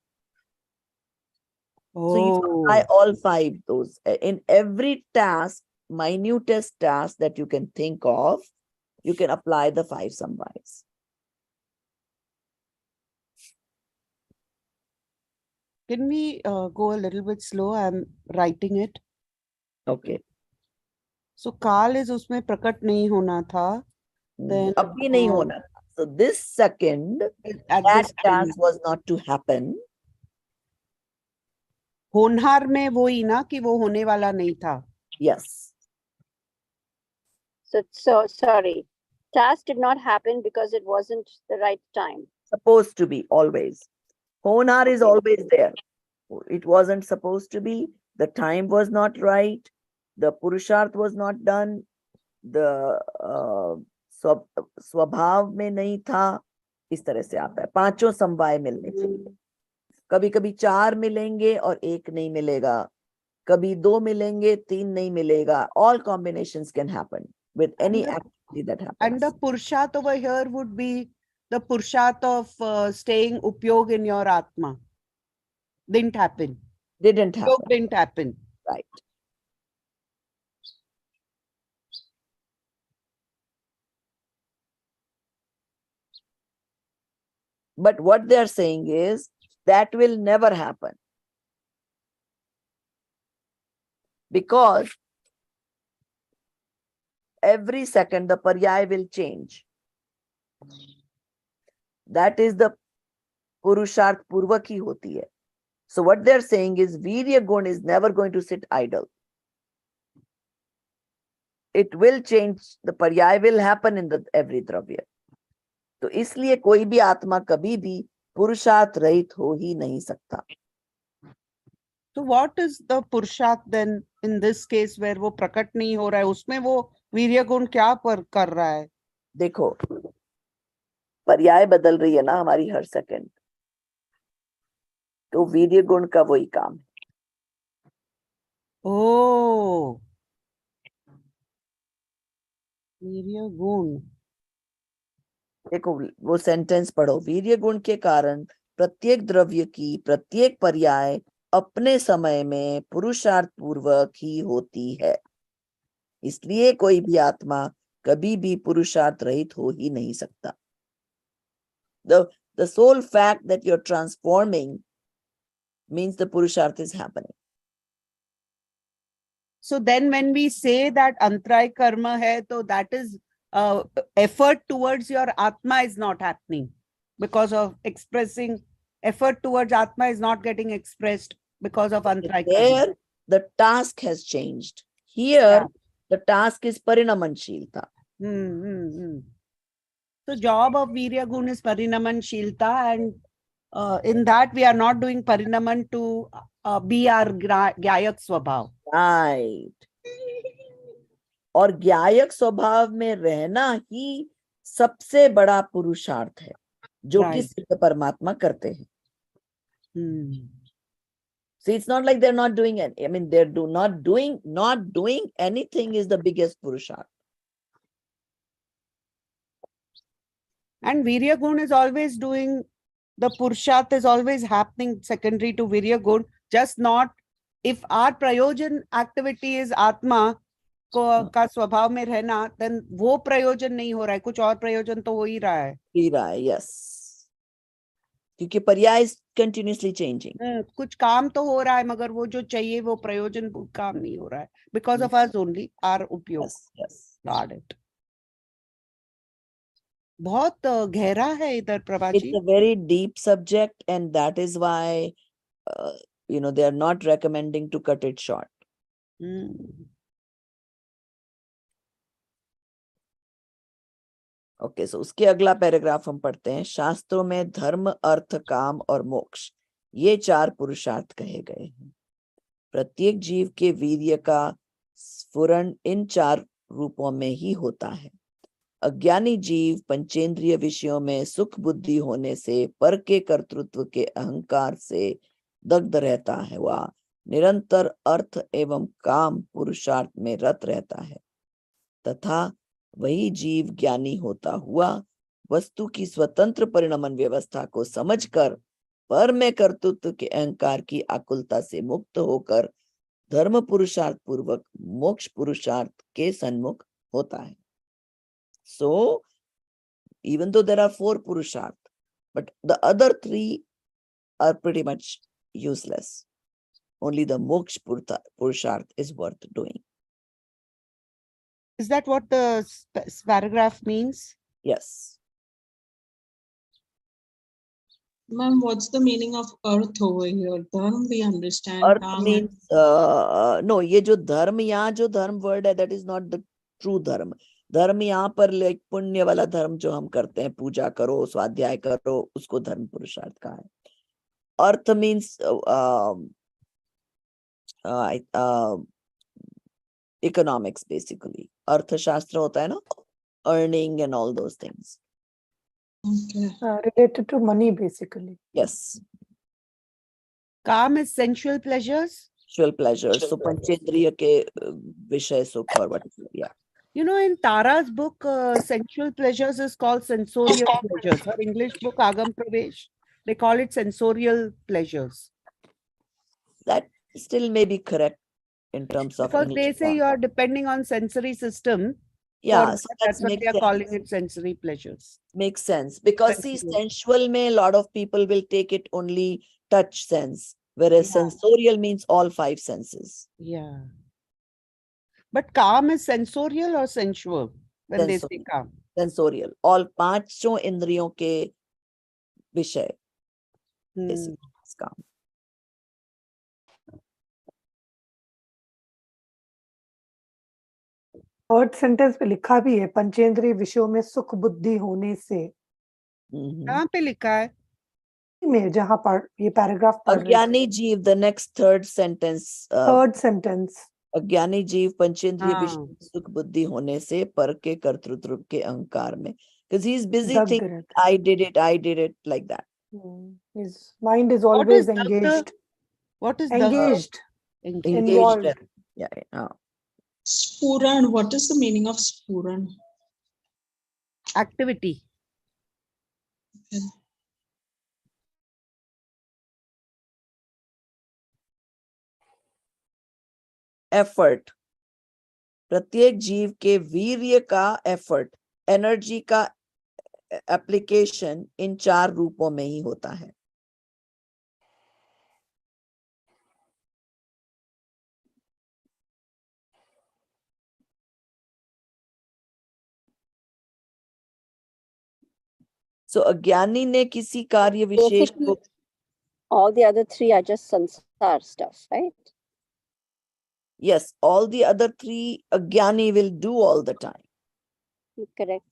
So you apply all 5 those in every task, minutest task that you can think of, you can apply the 5 samvayas. Can we go a little bit slow? I'm writing it. Okay. So काल is उसमें प्रकट नहीं होना था. Then अभी नहीं होना. So this second, at that this time, task was not to happen. होनहार में वो ही ना कि वो होने वाला नहीं था. Yes. So sorry. Task did not happen because it wasn't the right time. Supposed to be always. Honar is Okay. always there. It wasn't supposed to be. The time was not right. The purusharth was not done. The स्वभाव में नहीं था. इस तरह से आता है. 5 समवाय मिलने चाहिए. कभी कभी 4 मिलेंगे और 1 नहीं मिलेगा. कभी 2 मिलेंगे, 3 नहीं मिलेगा. All combinations can happen. with any the- activity that happens. And the Purushat over here would be the Purushat of staying Upyog in your Atma. Didn't happen. Didn't Upyog happen. didn't happen. Right. But what they're saying is that will never happen. Because every second the Paryay will change. That is the Purusharth Purvak hi hoti hai. So what they're saying is Virya Gun is never going to sit idle. It will change, the Paryay will happen in the every Dravya. तो इसलिए कोई भी आत्मा कभी भी पुरुषार्थ रहित हो ही नहीं सकता. So what is the Purushat then in this case where वो प्रकट नहीं हो रहा है, उसमें वो वीर्य गुण क्या कर रहा है? देखो पर्याय बदल रही है ना हमारी हर सेकंड, तो वीर्य गुण का वही काम है. ओ वीर्य गुण. देखो वो सेंटेंस पढ़ो. वीर्य गुण के कारण प्रत्येक द्रव्य की प्रत्येक पर्याय अपने समय में पुरुषार्थ पूर्वक ही होती है. इसलिए कोई भी आत्मा कभी भी पुरुषार्थ रहित हो ही नहीं सकता. The sole fact that you're transforming means the purusharth is happening. So then when we say that antray karma hai, so that is effort towards your Atma is not happening because of expressing effort towards Atma is not getting expressed because of antray karma. There, the task has changed. Here, Yeah. the task is parinamanshilta. So job of Virya Gun is Parinamanshilta, and in that we are not doing Parinaman to be our Gyayak Swabhav. Right. और ज्ञायक स्वभाव में रहना ही सबसे बड़ा पुरुषार्थ है जो कि Right. सिद्ध परमात्मा करते हैं. See, it's not like they're not doing it. I mean, they're not doing anything is the biggest purusharth. And Virya Gun is always doing, the Purushat is always happening secondary to Virya Gun, just not, if our Prayojan activity is Atma का स्वभाव में रहना, then वो प्रयोजन नहीं हो रहा है, कुछ और प्रयोजन तो हो ही रहा है. Yes. क्योंकि पर्याय is continuously changing. कुछ काम तो हो रहा है मगर वो जो चाहिए वो प्रयोजन काम नहीं हो रहा है because of us only, our उपयोग. Yes. Got it. बहुत गहरा है इधर प्रभाजी. It's a very deep subject, and that is why they are not recommending to cut it short. Okay, so उसके अगला पैराग्राफ हम पढ़ते हैं. शास्त्रों में धर्म, अर्थ, काम और मोक्ष ये 4 पुरुषार्थ कहे गए हैं. प्रत्येक जीव के वीर्य का स्फुरण इन 4 रूपों में ही होता है. अज्ञानी जीव पंचेंद्रिय विषयों में सुख बुद्धि होने से पर के कर्तृत्व के अहंकार से दग्ध रहता है. वह निरंतर अर्थ एवं काम पुरुषार्थ में रत रहता है. तथा वही जीव ज्ञानी होता हुआ वस्तु की स्वतंत्र परिणमन व्यवस्था को समझकर पर में कर्तृत्व के अहंकार की आकुलता से मुक्त होकर धर्म पुरुषार्थ पूर्वक मोक्ष पुरुषार्थ के सन्मुख होता है. So, even though there are 4 purusharth, but the other 3 are pretty much useless. Only the moksha purusharth is worth doing. Is that what the paragraph means? Yes. Ma'am, what's the meaning of earth over here? Dharma we understand. Earth Kam means, no, ये जो धर्म यहाँ जो धर्म word है, that is not the true धर्म. धर्म यहाँ पर लाइक पुण्य वाला धर्म जो हम करते हैं, पूजा करो, स्वाध्याय करो, उसको धर्म पुरुषार्थ कहा है. अर्थ मीन्स इकोनॉमिक्स बेसिकली. अर्थशास्त्र होता है ना, earning and all those things. Okay. Related to money, basically. Yes. Kam is sensual pleasures. Sensual pleasures. So पंचेंद्रिय के विषय सुख और whatever. Yeah. You know, in Tara's book, sensual pleasures is called sensorial pleasures. Her English book, Agam Pravesh, they call it sensorial pleasures. That still may be correct in terms of Because English. they say you are depending on sensory system. Yeah, For so that, that that's why makes they are calling sense. it sensory pleasures. Makes sense. Because see, Sensual. sensual may a lot of people will take it only touch sense, whereas Yeah. sensorial means all five senses. Yeah. But calm is sensorial or sensual when they say Sensorial. calm? Sensorial. All पांचों इंद्रियों के विषय Hmm. is calm. Third sentence पे लिखा भी है पंचेंद्रिय विषयों में सुख बुद्धि होने से Mhm. कहाँ पे लिखा है? में जहां पर ये पैराग्राफ पढ़ रहे थे अज्ञानी जीव, the next third sentence. Third sentence अज्ञानी जीव पंचेंद्रिय हाँ. विषय में सुख बुद्धि होने से पर के कर्तृत्व के अहंकार में, because he is busy दग्ध thinking, रहता I did it like that. है his mind is What is always dagda? engaged What is the engaged engaged? Engaged. involved Yeah. Spuran. What is the meaning of spuran? Activity. Okay. Effort, प्रत्येक जीव के वीर्य का effort, energy का application in चार रूपों में ही होता है. So अज्ञानी ने किसी कार्य विशेष Basically, को, all the other three are just sansar stuff, right? yes, all the other three अज्ञानी will do all the time. Correct.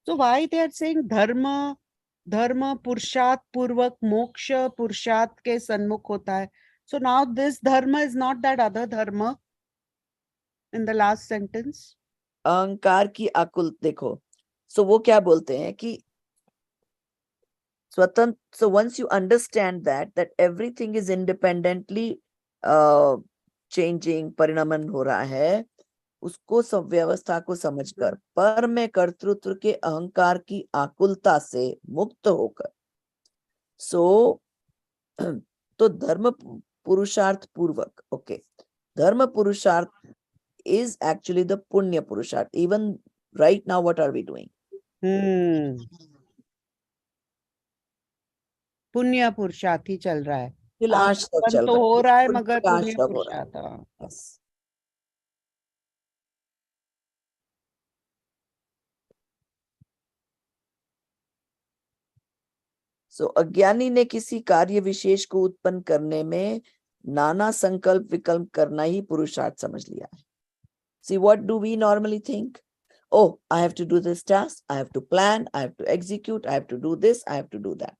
So why they are saying dharma पुरुषार्थ पूर्वक मोक्ष पुरुषार्थ के सन्मुख होता है? So now this dharma is not that other dharma in the last sentence. अहंकार की आकुल देखो. So वो क्या बोलते हैं कि स्वतंत्र, so once you understand that everything is independently changing, परिणमन हो रहा है, उसको सब व्यवस्था को समझकर पर में कर्तृत्व के अहंकार की आकुलता से मुक्त होकर, सो तो धर्म पुरुषार्थ पूर्वक, ओके, धर्म पुरुषार्थ is actually the punya purusharth. Even right now, what are we doing? पुण्य पुरुषार्थ ही चल रहा है. Till आज तक आत्मज्ञान चल तो रहा हो है. रहा है पुण्य मगर का पुण्य आश्रय हो रहा है. पुरुषार्थ. हाँ. Yes. So अज्ञानी ने किसी कार्य विशेष को उत्पन्न करने में नाना संकल्प विकल्प करना ही पुरुषार्थ समझ लिया है. See, what do we normally think? Oh, I have to do this task, I have to plan, I have to execute, I have to do this, I have to do that.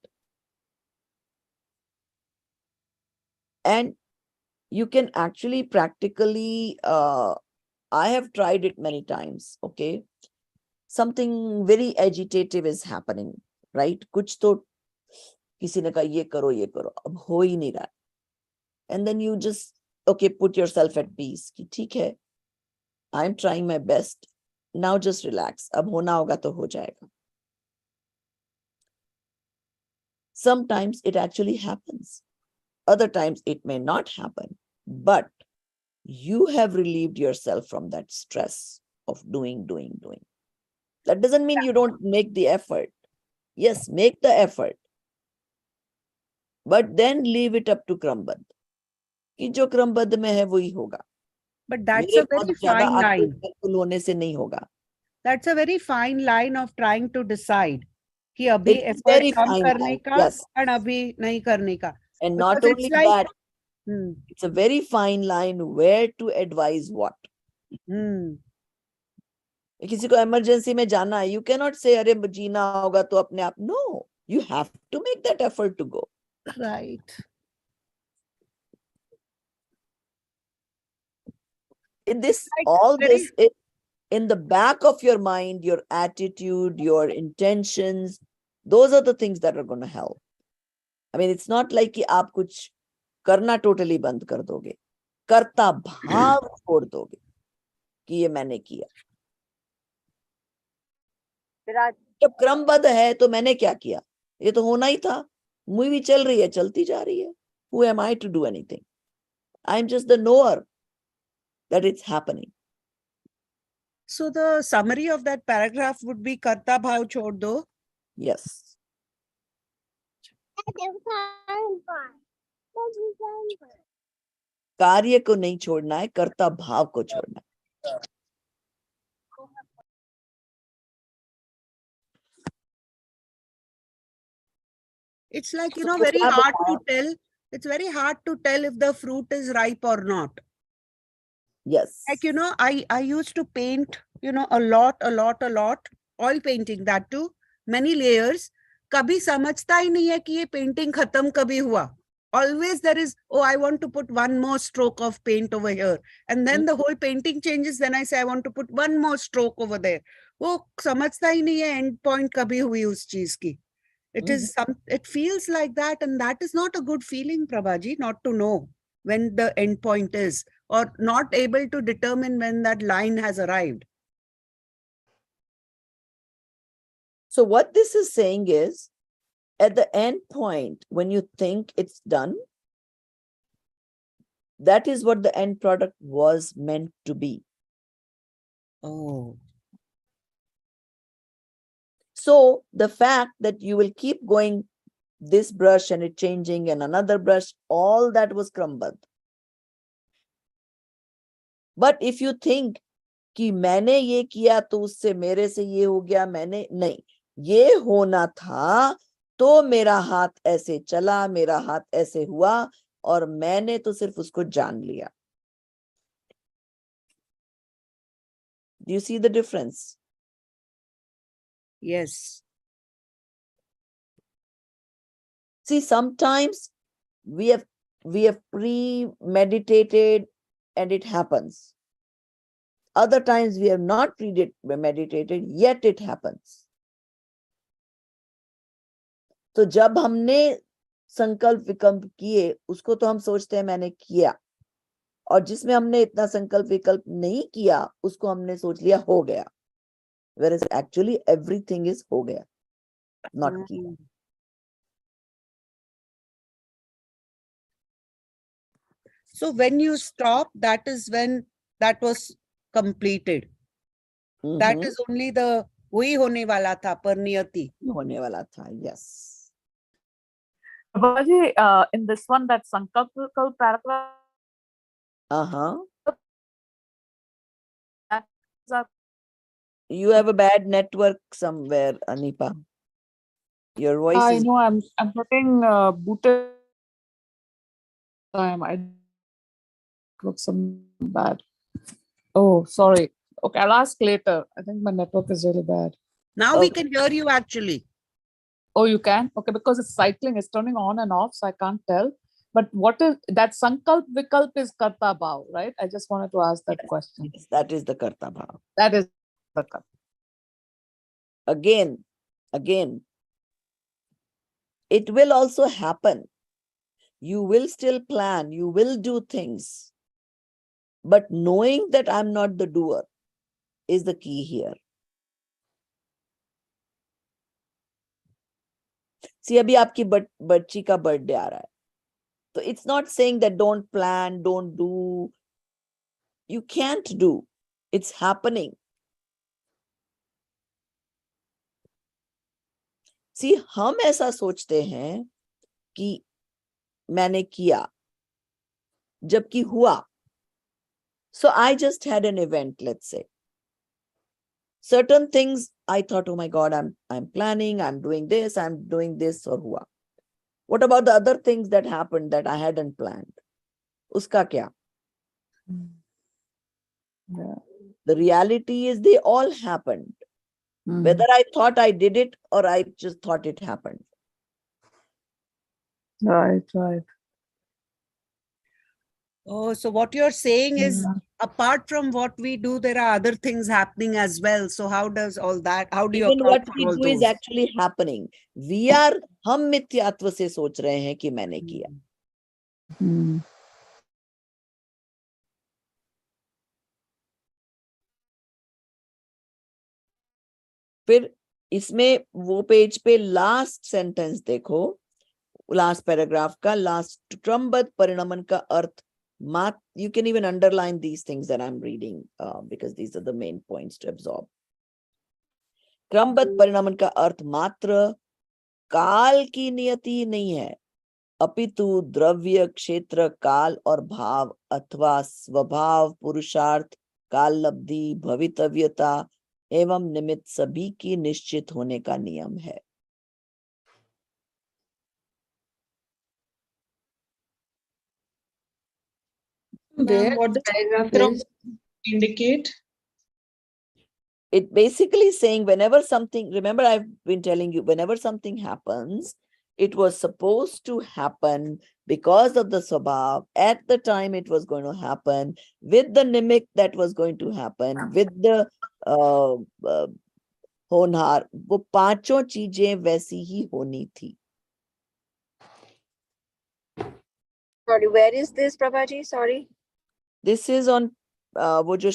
And you can actually practically, I have tried it many times, okay? Something very agitative is happening, right? कुछ तो किसी ने कहा ये करो, अब हो ही नहीं रहा. And then you just, okay, put yourself at peace कि ठीक है, I'm trying my best. Now just relax. अब होना होगा तो हो जाएगा. Sometimes it actually happens. Other times it may not happen. But you have relieved yourself from that stress of doing. That doesn't mean you don't make the effort. Yes, make the effort. But then leave it up to Krambaddha. कि जो क्रमबद्ध में है वही होगा. But that's मेरे a very बहुत ज्यादा fine line. आकुल होने से नहीं होगा. That's a very fine line of trying to decide कि अभी It's effort very come fine करने line, का yes. और अभी नहीं करने का. And Because not it's only like, that, it's a very fine line where to advise what. किसी को इमरजेंसी में जाना है, you cannot say अरे जीना होगा तो अपने आप. No, you have to make that effort to go. Right. In this, Like all very- this is in the back of your mind, your attitude, your intentions, those are the things that are going to help. I mean, it's not like कि आप कुछ करना totally बंद कर दोगे. कर्ता भाव छोड़ दोगे कि ये मैंने किया। विराट, जब क्रमबद्ध है तो मैंने क्या किया, ये तो होना ही था, मूवी चल रही है, चलती जा रही है। Who am I to do anything? I'm just the knower that it's happening. So the summary of that paragraph would be karta bhav chhod do. Yes. कार्य को नहीं छोड़ना है, कर्ता भाव को छोड़ना है। It's like, you So know, ये very क्या hard to बताया? tell. It's very hard to tell if the fruit is ripe or not. Yes. Like, you know, I used to paint, you know, a lot, oil painting, that too, many layers. कभी समझता ही नहीं है कि ये painting खत्म कभी हुआ. Always there is, oh, I want to put one more stroke of paint over here. And then the whole painting changes. Then I say, I want to put one more stroke over there. वो समझता ही नहीं है end point कभी हुई उस चीज की. It is it feels like that, and that is not a good feeling, Prabhaji, not to know when the end point is, or not able to determine when that line has arrived. So what this is saying is, at the end point, when you think it's done, that is what the end product was meant to be. Oh. So the fact that you will keep going this brush and it changing and another brush, all that was Krambaddha. But if you think कि मैंने ये किया तो उससे मेरे से ये हो गया, मैंने नहीं, ये होना था तो मेरा हाथ ऐसे चला, मेरा हाथ ऐसे हुआ और मैंने तो सिर्फ उसको जान लिया. Do you see the difference? Yes. See, sometimes we have premeditated and it happens. Other times we have not premeditated, yet it happens. तो जब हमने संकल्प विकल्प किए, उसको तो हम सोचते हैं मैंने किया, और जिसमें हमने इतना संकल्प विकल्प नहीं किया, उसको हमने सोच लिया हो गया. Whereas actually everything is हो गया, not किया. So when you stop, that is when that was completed. That is only the वही होने वाला था, परिणति. होने वाला था, yes. Prabhaji, in this one, that Sankalp paragraph, You have a bad network somewhere, Anipa. Your voice I is. know I'm putting booted time. I look some bad. Oh, sorry. Okay, I'll ask later. I think my network is really bad. Now we can hear you actually. Oh, you can? Okay, because it's cycling, it's turning on and off, so I can't tell. But what is that Sankalp Vikalp is Karta Bhav, right? I just wanted to ask that question. Yes, that is the Karta Bhav. That is the Karta. Again, it will also happen. You will still plan, you will do things. But knowing that I'm not the doer is the key here. See, अभी आपकी बच्ची का birthday आ रहा है. So it's not saying that don't plan, don't do. You can't do. It's happening. See, हम ऐसा सोचते हैं कि मैंने किया, जबकि हुआ. So I just had an event, let's say. Certain things I thought, oh my God, I'm planning, I'm doing this or hua. What about the other things that happened that I hadn't planned? Uska kya? Yeah. The reality is they all happened. Whether I thought I did it or I just thought it happened. Right. Oh, so what you're saying is, apart from what we do, there are other things happening as well. So how does all that, how do you Even account what for we all do is those? actually happening. हम मिथ्यात्व से सोच रहे हैं कि मैंने किया. फिर इसमें वो पेज पे लास्ट सेंटेंस देखो, लास्ट पैराग्राफ का लास्ट, क्रमबद्ध परिणमन का अर्थ मात, you can even underline these things that I'm reading because these are the main points to absorb. क्रमबद्ध परिणमन का अर्थ मात्र काल की नियति नहीं है, अपितु द्रव्य, क्षेत्र, काल और भाव अथवा स्वभाव, पुरुषार्थ, काल लब्धि, भवितव्यता एवं निमित्त सभी की निश्चित होने का नियम है। Where Ma'am, what does paragraph Kram is? indicate? It basically saying whenever something, remember I've been telling you, whenever something happens, it was supposed to happen because of the swabhav at the time it was going to happen, with the nimic that was going to happen, with the होनहार, वो पांचों चीजें वैसी ही होनी थी। Sorry, where is this, Prabhaji? Sorry. This is on वो जो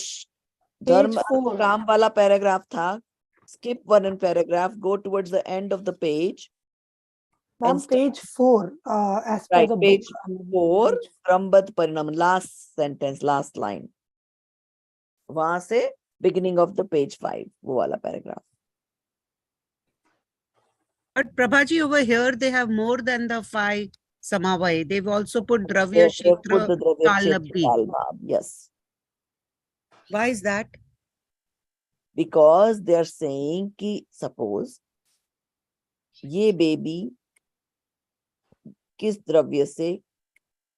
धर्म Page 4. काम वाला पैराग्राफ था, skip one paragraph, go towards the end of the page. Ma'am, and page 4, as per Right, the page book. I mean, 4, page- क्रमबद्ध परिणाम, last sentence, last line. वहां से beginning of the page 5, वो वाला paragraph. But Prabhaji, over here, they have more than the 5 samavai. They've also put They Dravya, have put Kshetra, the Dravya Kal, Kshetra Labdhi. Kal Bhav, yes. Why is that? Because they are saying कि suppose ये baby किस द्रव्य से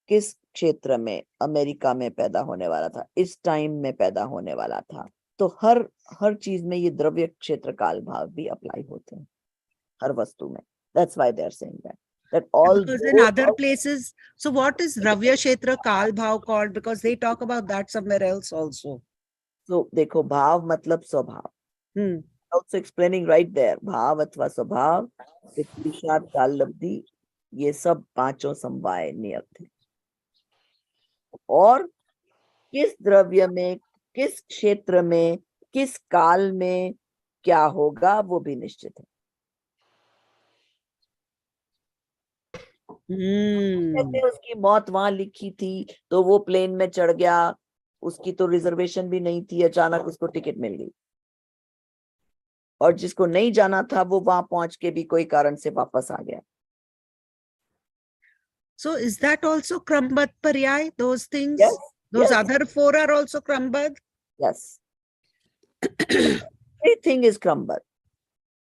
किस क्षेत्र में America में पैदा होने वाला था, इस टाइम में पैदा होने वाला था, तो हर चीज में ये द्रव्य क्षेत्र काल भाव भी अप्लाई होते हैं हर वस्तु में. That's why they are saying that all Because in other places, so what is Dravya, Kshetra, Kal, Bhav called? Because they talk about that somewhere else also. So देखो भाव मतलब स्वभाव. Hmm. Also explaining right there, भाव अथवा स्वभाव, पुरुषार्थ, काल लब्धि, ये सब पांचों समवाय नियत थे. और किस द्रव्य में, किस क्षेत्र में, किस काल में क्या होगा वो भी निश्चित है. कहते हैं उसकी मौत वहां लिखी थी तो वो प्लेन में चढ़ गया, उसकी तो रिजर्वेशन भी नहीं थी, अचानक उसको टिकट मिल गई, और जिसको नहीं जाना था वो वहां पहुंच के भी कोई कारण से वापस आ गया. So is that also Krambad Paryay, those things? Yes, Those yes. other 4 are also Krambad? Yes. Everything is क्रमबद्ध.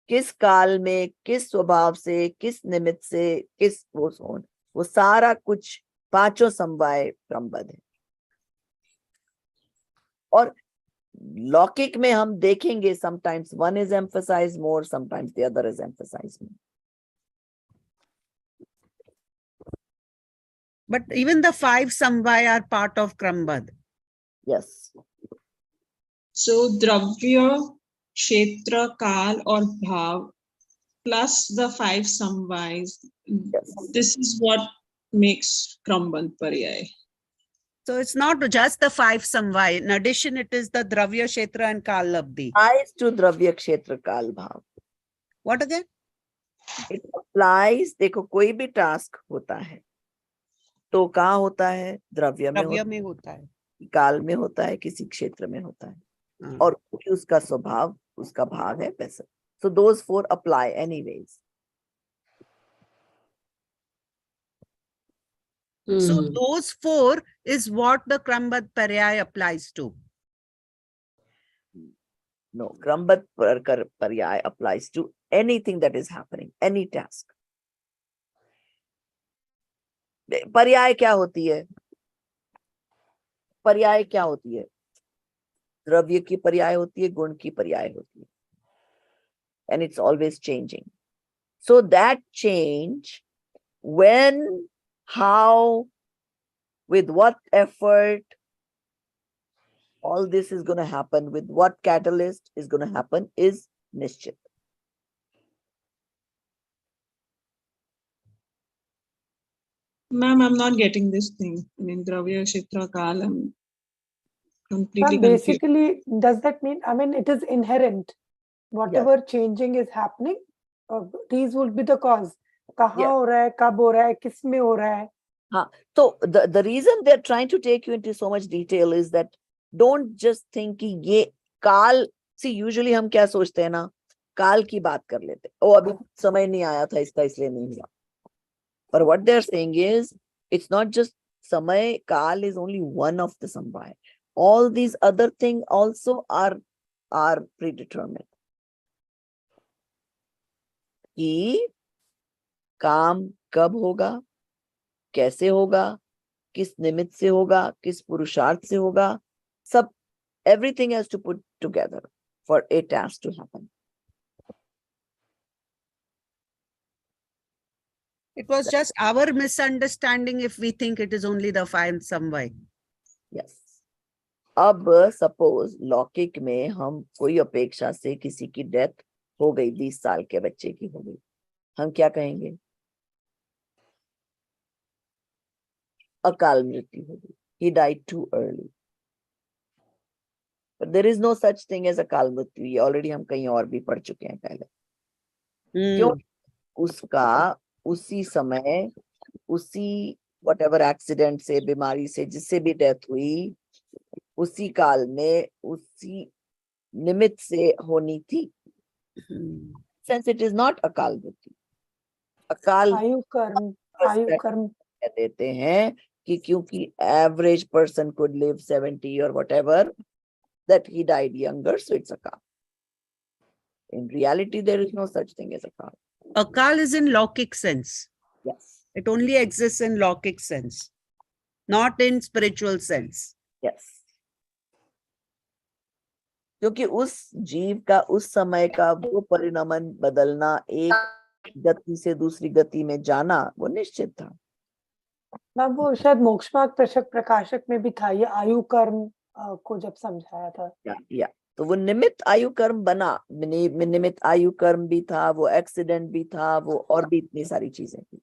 किस काल में, किस स्वभाव से, किस निमित्त से, किस वो सारा कुछ पांचों समवाय क्रमबद्ध है. और लौकिक में हम देखेंगे sometimes one is emphasized more, sometimes the other is emphasized more. But even the 5 samvai are part of Krambad. Yes. So Dravya, Kshetra, Kal or Bhav plus the 5 samvais. Yes. This is what makes Krambaddha Paryay. So it's not just the 5 samvai. In addition, it is the Dravya, Kshetra and Kal Labdhi. Applies to द्रव्य क्षेत्र काल भाव. What again? It applies, देखो कोई भी task होता है तो कहाँ होता है, द्रव्य में Dravya होता mein hota hai. है, काल में होता है, किसी क्षेत्र में होता है, हाँ. और क्योंकि उसका स्वभाव, उसका भाग है वैसा. So those 4 apply anyways. So those 4 is what the Krambad Paryay applies to. No, क्रमबद्ध पर्याय applies to anything that is happening, any task. पर्याय क्या होती है? पर्याय क्या होती है? द्रव्य की पर्याय होती है, गुण की पर्याय होती है. And it's always changing. So that change, when, how, with what effort, all this is going to happen, with what catalyst is going to happen is nishchit. Ma'am, I'm not getting this thing. I mean, Dravya, Kshetra, Kal, I'm completely Ma'am, confused. basically, does that mean, I mean, it is inherent whatever changing is happening, these would be the cause. कहाँ Yes. हो रहा है, कब हो रहा है, किस में हो रहा है. So the reason they're trying to take you into so much detail is that don't just think कि ये काल, see usually हम क्या सोचते हैं ना, काल की बात कर लेते हैं, ओ अभी समय नहीं आया था इसका इसलिए नहीं हुआ. But what they're saying is it's not just samay, kaal is only one of the samvaya. All these other things also are predetermined. कि काम कब होगा, कैसे होगा, किस निमित्त से होगा, किस पुरुषार्थ से होगा, सब everything has to put together for a task to happen. It was just our misunderstanding if we think it is only the five samvai. Yes. अब सपोज लौकिक में हम कोई अपेक्षा से किसी की डेथ हो गई, 20 साल के बच्चे की हो गई, हम क्या कहेंगे? अकाल मृत्यु हो गई. He died too early. But there is no such thing as अकाल मृत्यु. ये ऑलरेडी हम कहीं और भी पढ़ चुके हैं पहले. क्यों? उसका उसी समय, उसी whatever accident से, बीमारी से, जिससे भी डेथ हुई, उसी काल में, उसी निमित्त से होनी थी. Since it is not अकाल मृत्यु. अकाल आयु कर्म कह देते हैं कि क्योंकि average person could live 70 or whatever, that he died younger, so it's akal. In reality, there is no such thing as akal. Akal is in Laukic sense. Yes. It only exists in Laukic sense, not in spiritual sense. Yes. क्योंकि उस जीव का उस समय का वो परिणमन बदलना, एक गति से दूसरी गति में जाना, वो निश्चित था. मैम वो शायद मोक्ष मार्ग प्रकाशक में भी था, ये आयु कर्म को जब समझाया था. या तो वो निमित्त आयु कर्म बना, निमित्त आयु कर्म भी था, वो एक्सीडेंट भी था, वो और भी इतनी सारी चीजें थी.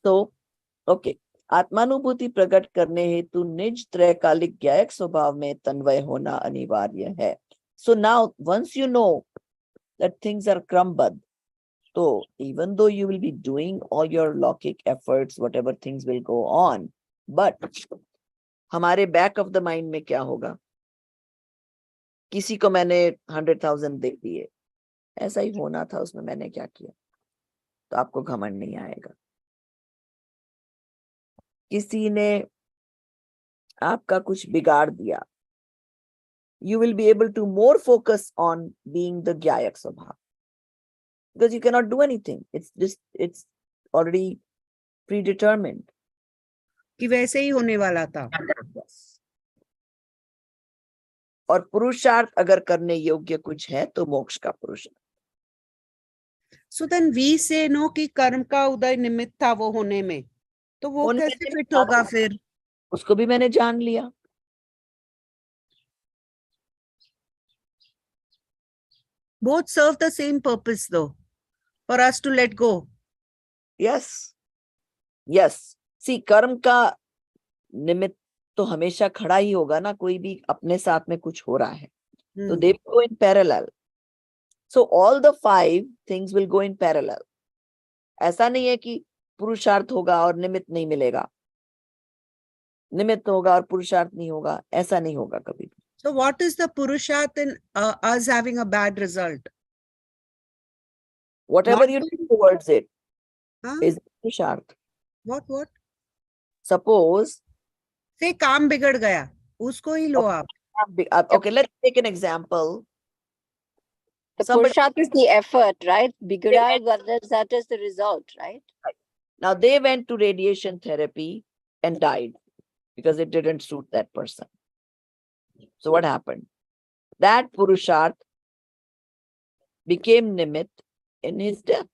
तो ओके, आत्मानुभूति प्रकट करने हेतु निज त्रैकालिक ज्ञायक स्वभाव में तन्वय होना अनिवार्य है. So now once you know that things are क्रमबद्ध, तो even though you will be doing all your lockic efforts, whatever things will go on, but हमारे बैक ऑफ द माइंड में क्या होगा? किसी को मैंने 100,000 दे दिए, ऐसा ही होना था, उसमें मैंने क्या किया, तो आपको घमंड नहीं आएगा. किसी ने आपका कुछ बिगाड़ दिया, you will be able to more focus on being the ज्ञायक स्वभाव, because you cannot do anything. It's already predetermined. कि वैसे ही होने वाला था. Yes. और पुरुषार्थ अगर करने योग्य कुछ है तो मोक्ष का पुरुषार्थ. So then we say no कि कर्म का उदय निमित्त था वो होने में, तो वो होने कैसे में फिट होगा फिर? उसको भी मैंने जान लिया. Both serve the same purpose though, for us to let go. Yes. Yes. See, कर्म का निमित्त तो हमेशा खड़ा ही होगा ना, कोई भी अपने साथ में कुछ हो रहा है, तो they will go in parallel. So all the 5 things will go in parallel. ऐसा नहीं है कि पुरुषार्थ होगा और निमित्त नहीं मिलेगा, निमित्त होगा और पुरुषार्थ नहीं होगा, ऐसा नहीं होगा कभी. So what is the purusharth in us having a bad result? Whatever Not you do towards it Huh? is पुरुषार्थ. What? Suppose Say काम बिगड़ गया, उसको ही लो आप. okay, let's take an example. The Somebody- Purusharth is the effort, right? Bigada, that is the result, right? Now they went to radiation therapy and died because it didn't suit that person. So what happened? That Purusharth became Nimitt in his death.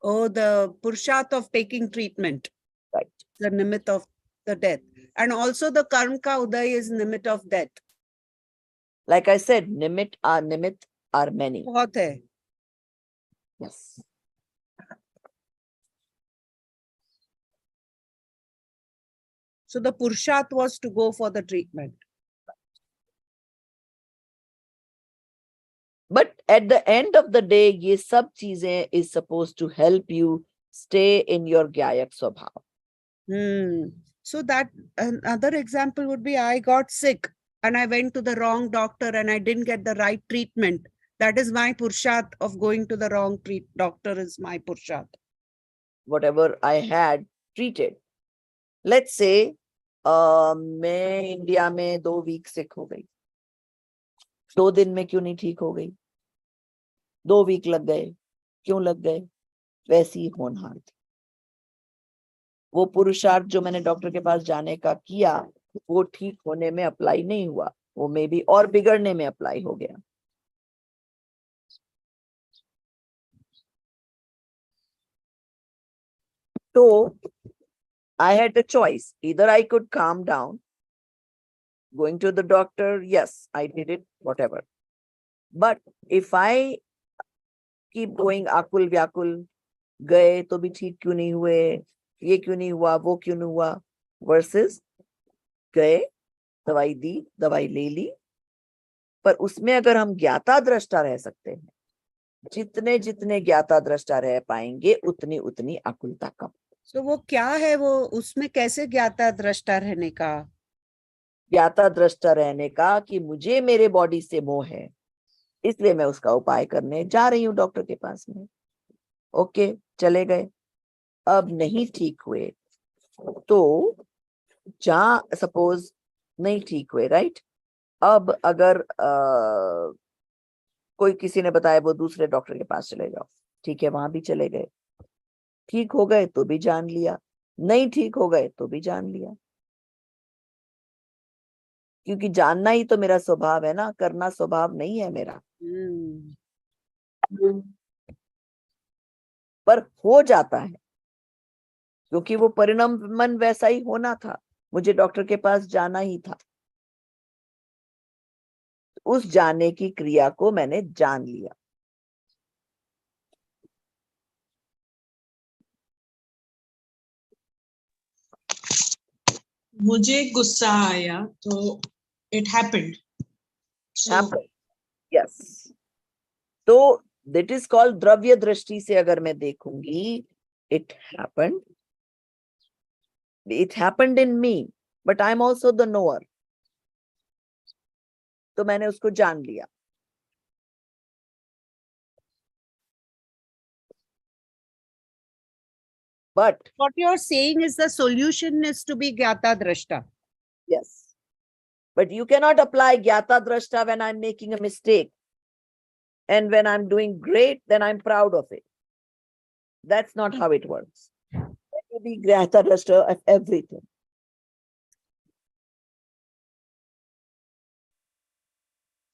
Oh, the purusharth of taking treatment. Right. The nimitt of the death. And also the karma ka uday is nimitt of death. Like I said, Nimitt are many. बहुत है. Yes. So the Purusharth was to go for the treatment. But at the end of the day, ये सब चीजें is supposed to help you stay in your Gyayak Swabhav. So that another example would be, I got sick and I went to the wrong doctor and I didn't get the right treatment. That is my Purusharth of going to the wrong doctor is my Purusharth. Whatever I had treated. Let's say, मैं India में 2 week सिक हो गई. 2 दिन में क्यों नहीं ठीक हो गई? 2 वीक लग गए. क्यों लग गए? वैसी होनहार थी. वो पुरुषार्थ जो मैंने डॉक्टर के पास जाने का किया, वो ठीक होने में अप्लाई नहीं हुआ. वो मे बी और बिगड़ने में अप्लाई हो गया. So I had a choice. Either I could calm down, going to the doctor, yes, I did it, whatever. But if I keep going akul vyakul, गए तो भी ठीक क्यों नहीं हुए, ये क्यों नहीं हुआ, वो क्यों नहीं हुआ, versus गए, दवाई दी, दवाई ले ली. पर उसमें अगर हम ज्ञाता दृष्टा रह सकते हैं, जितने जितने ज्ञाता दृष्टा रह पाएंगे, उतनी उतनी आकुलता कम. So वो क्या है, वो उसमें कैसे ज्ञाता दृष्टा रहने का? ज्ञाता दृष्टा रहने का कि मुझे मेरे बॉडी से मोह है, इसलिए मैं उसका उपाय करने जा रही हूँ डॉक्टर के पास में. ओके, चले गए, अब नहीं ठीक हुए, तो जहां सपोज नहीं ठीक हुए, राइट, अब अगर कोई किसी ने बताया वो दूसरे डॉक्टर के पास चले जाओ, ठीक है, वहां भी चले गए, ठीक हो गए तो भी जान लिया, नहीं ठीक हो गए तो भी जान लिया. क्योंकि जानना ही तो मेरा स्वभाव है ना, करना स्वभाव नहीं है मेरा. पर हो जाता है, क्योंकि वो परिणमन वैसा ही होना था, मुझे डॉक्टर के पास जाना ही था. उस जाने की क्रिया को मैंने जान लिया. मुझे गुस्सा आया तो it happened. Happened. Yes. तो that is called द्रव्य दृष्टि से अगर मैं देखूंगी, it happened. It happened in me, but I am also the knower. तो मैंने उसको जान लिया. But What you're saying is the solution is to be Gyata Drashta. yes, but you cannot apply Gyata Drashta when I'm making a mistake. And when I'm doing great, then I'm proud of it. That's not how it works. Let you be Gyata Drashta of everything.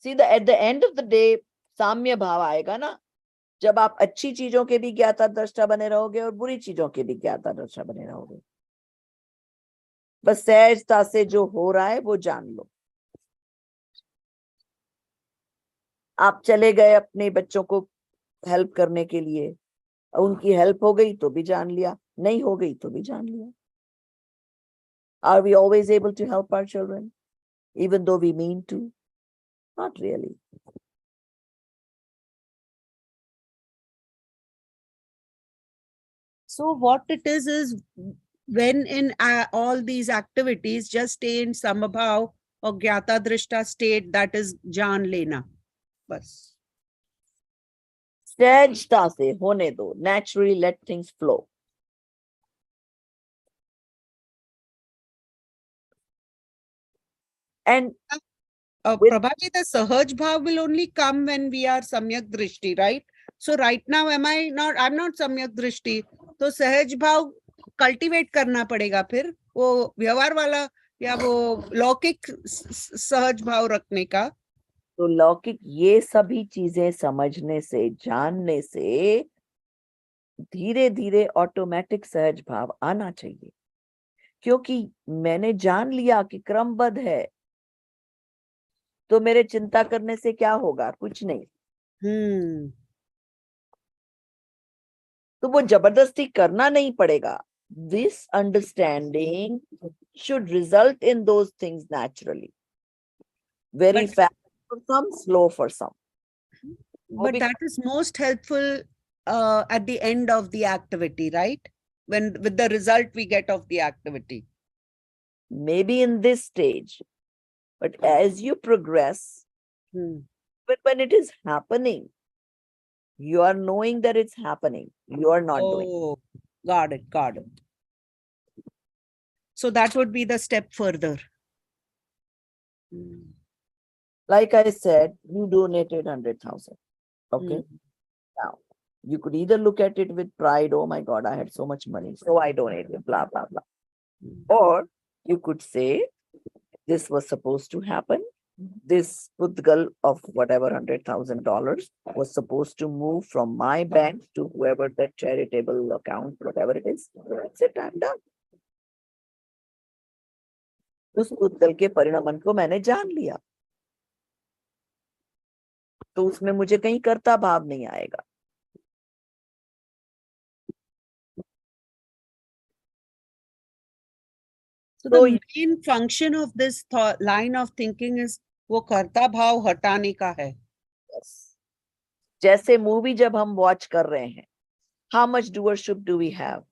See, at the end of the day, साम्य भाव आएगा ना, जब आप अच्छी चीजों के भी ज्ञाता दृष्टा बने रहोगे और बुरी चीजों के भी ज्ञाता दृष्टा बने रहोगे. बस सहजता से जो हो रहा है वो जान लो. आप चले गए अपने बच्चों को हेल्प करने के लिए, उनकी हेल्प हो गई तो भी जान लिया, नहीं हो गई तो भी जान लिया. Are we always able to help our children, even though we mean to? Not really. So what it is when in all these activities, just stay in Samabhav or Gyata Drishta state, that is Jaan Lena. Bas. सहजता से होने दो. Naturally let things flow. And with- Prabhaji, the Sahaj Bhav will only come when we are Samyak Drishti, right? So right now, I'm not Samyak Drishti. तो सहज भाव cultivate करना पड़ेगा फिर, वो व्यवहार वाला या वो लौकिक सहज भाव रखने का. तो लौकिक ये सभी चीजें समझने से, जानने से धीरे धीरे ऑटोमेटिक सहज भाव आना चाहिए. क्योंकि मैंने जान लिया कि क्रमबद्ध है, तो मेरे चिंता करने से क्या होगा? कुछ नहीं. Hmm. तो वो जबरदस्ती करना नहीं पड़ेगा. This understanding should result in those things naturally. Very But- fast for some, slow for some. But be- that is most helpful at the end of the activity, right? When with the result we get of the activity. Maybe in this stage, but as you progress, Hmm. but when it is happening, you are knowing that it's happening. You are not doing. Oh, got it, got it. So that would be the step further. Hmm. Like I said, you donated 100,000. Okay. Hmm. Now, you could either look at it with pride, oh my God, I had so much money, so I donated, blah, blah, blah. Or you could say, this was supposed to happen. This Pudgal of whatever $100,000 was supposed to move from my bank to whoever that charitable account, whatever it is. That's it, I'm done. उस पुद्गल के परिणामन को मैंने जान लिया, तो उसमें मुझे कहीं कर्ता भाव नहीं आएगा. So So the main function of this line of thinking is वो कर्ता भाव हटाने का है. yes. जैसे मूवी जब हम वॉच कर रहे हैं, how much doership do we have?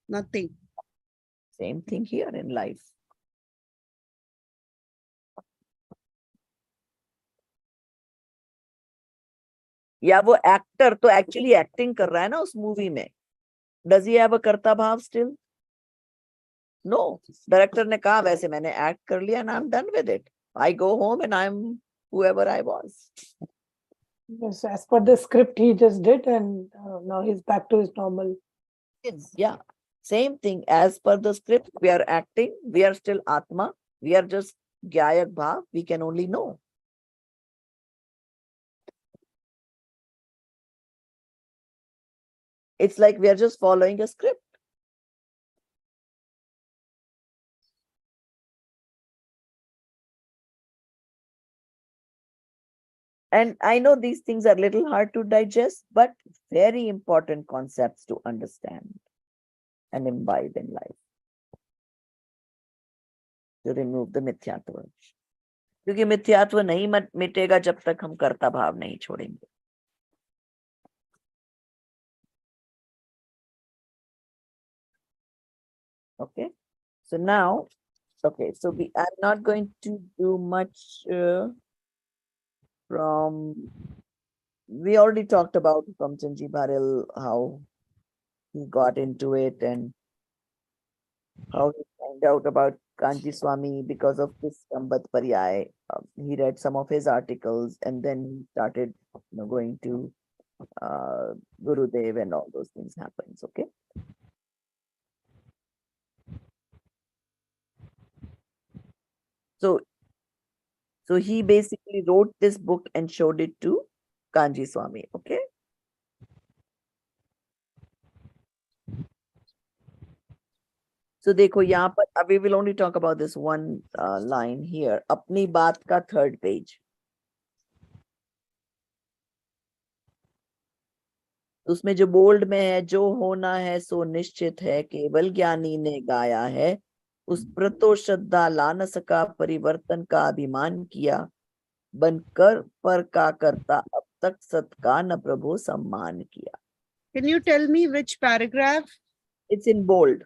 Nothing. Same thing here in life. या वो एक्टर तो एक्चुअली एक्टिंग कर रहा है ना उस मूवी में. Does he have a कर्ता भाव still? No. डायरेक्टर ने कहा वैसे मैंने एक्ट कर लिया and I'm done with it. I go home and I'm whoever I was. Yes, as per the script he just did, and now he's back to his normal. Yeah. Same thing as per the script. We are acting. We are still Atma. We are just Gyayak Bhav. We can only know. It's like we are just following a script. And I know these things are a little hard to digest, but very important concepts to understand and imbibe in life. To remove the मिथ्यात्व. क्योंकि मिथ्यात्व नहीं मिटेगा जब तक हम कर्ता भाव नहीं छोड़ेंगे. Okay. So now, okay, so I'm not going to do much we already talked about from Chinji Bharil, how he got into it and how he found out about Kanji Swami because of this Paryay. He read some of his articles and then he started going to Gurudev and all those things happens, okay? So he basically wrote this book and showed it to Kanji Swami, okay? So देखो यहाँ पर we will only talk about this one line here. अपनी बात का third page. उसमें जो bold में है, जो होना है सो निश्चित है, केवल ज्ञानी ने गाया है, उस पर तो श्रद्धा ला न सका, परिवर्तन का अभिमान किया, बनकर पर का करता, अब तक सत का न प्रभु सम्मान किया. Can you tell me which paragraph? It's in bold.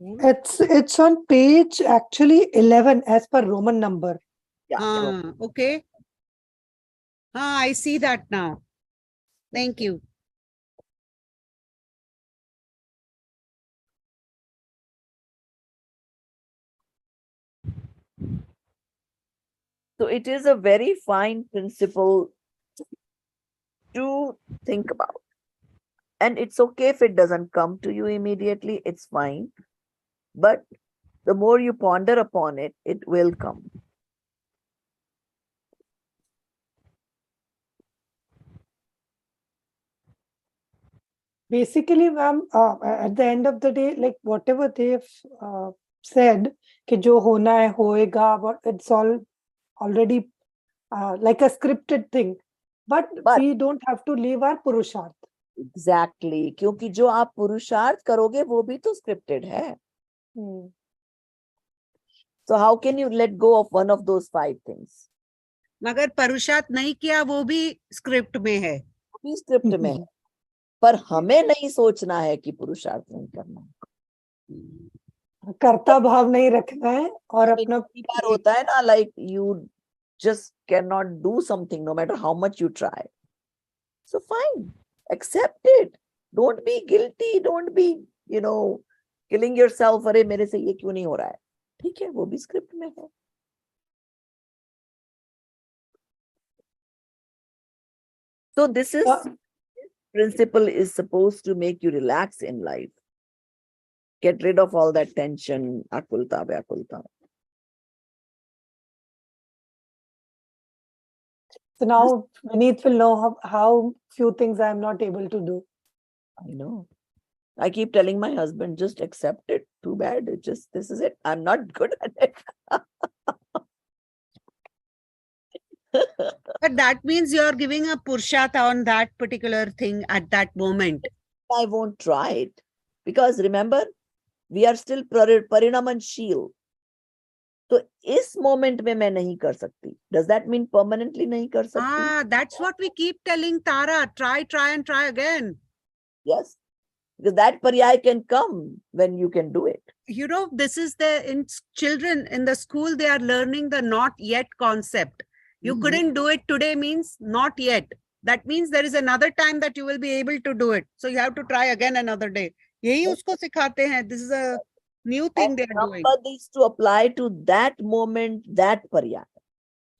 It's on page actually 11 as per Roman number. Yeah. Okay. I see that now. Thank you. So it is a very fine principle to think about. And it's okay if it doesn't come to you immediately, it's fine. But the more you ponder upon it, it will come. Basically, ma'am, at the end of the day, like whatever they've said, कि जो होना है होएगा, but it's all already like a scripted thing. But But- we don't have to leave our Purusharth. Exactly. क्योंकि जो आप पुरुषार्थ करोगे वो भी तो scripted है. Hmm. So how can you let go of one of those 5 things? मगर पुरुषार्थ नहीं किया वो भी स्क्रिप्ट में है. वो भी स्क्रिप्ट में है. पर हमें नहीं सोचना है कि पुरुषार्थ नहीं करना है. कर्ता भाव नहीं रखना है और अपना कई बार होता है ना, like you just cannot do something no matter how much you try. So fine, accept it. Don't be guilty. Don't be, killing yourself. अरे मेरे से ये क्यों नहीं हो रहा है? ठीक है, वो भी स्क्रिप्ट में है. So this principle is supposed to make you relax in life. Get rid of all that tension, akulta, vyakulta. So now Vineet will know how few things I am not able to do. I know. I keep telling my husband, just accept it. Too bad. This is it. I'm not good at it. But that means you're giving a purshat on that particular thing at that moment. I won't try it. Because remember, we are still parinamansheel. तो इस moment में मैं नहीं कर सकती. Does that mean permanently नहीं कर सकती? That's what we keep telling Tara. Try and try again. Yes. Because that paryay can come when you can do it. This is in children in the school, they are learning the not yet concept. You couldn't do it today means not yet. That means there is another time that you will be able to do it. So you have to try again another day. यही उसको सिखाते हैं. This is a new thing they are doing. Krambaddha is to apply to that moment, that paryay.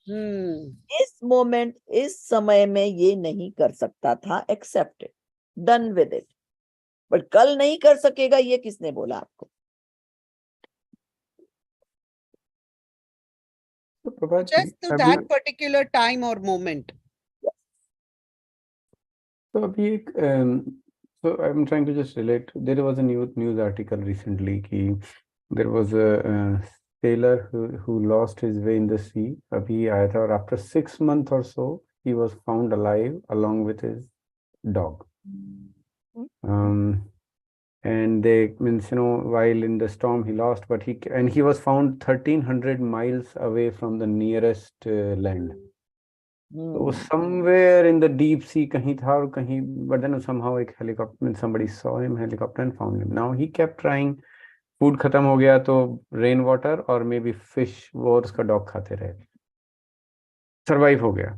इस moment, इस समय में ये नहीं कर सकता था. Accept it. Done with it. But कल नहीं कर सकेगा, ये किसने बोला आपको? So, Prabhaji, Just to that particular time or moment. So I'm trying to just relate. There was a news article recently कि there was a sailor who lost his way in the sea. अभी आया था और after 6 months or so he was found alive along with his dog. And they means while in the storm he lost, but he was found 1300 miles away from the nearest land. So somewhere in the deep sea kahin tha aur kahin, but then somehow a helicopter, somebody saw him, helicopter, and found him. Now he kept trying. Food khatam ho gaya to rainwater or maybe fish वो और उसका dog खाते रहे. Survive हो गया.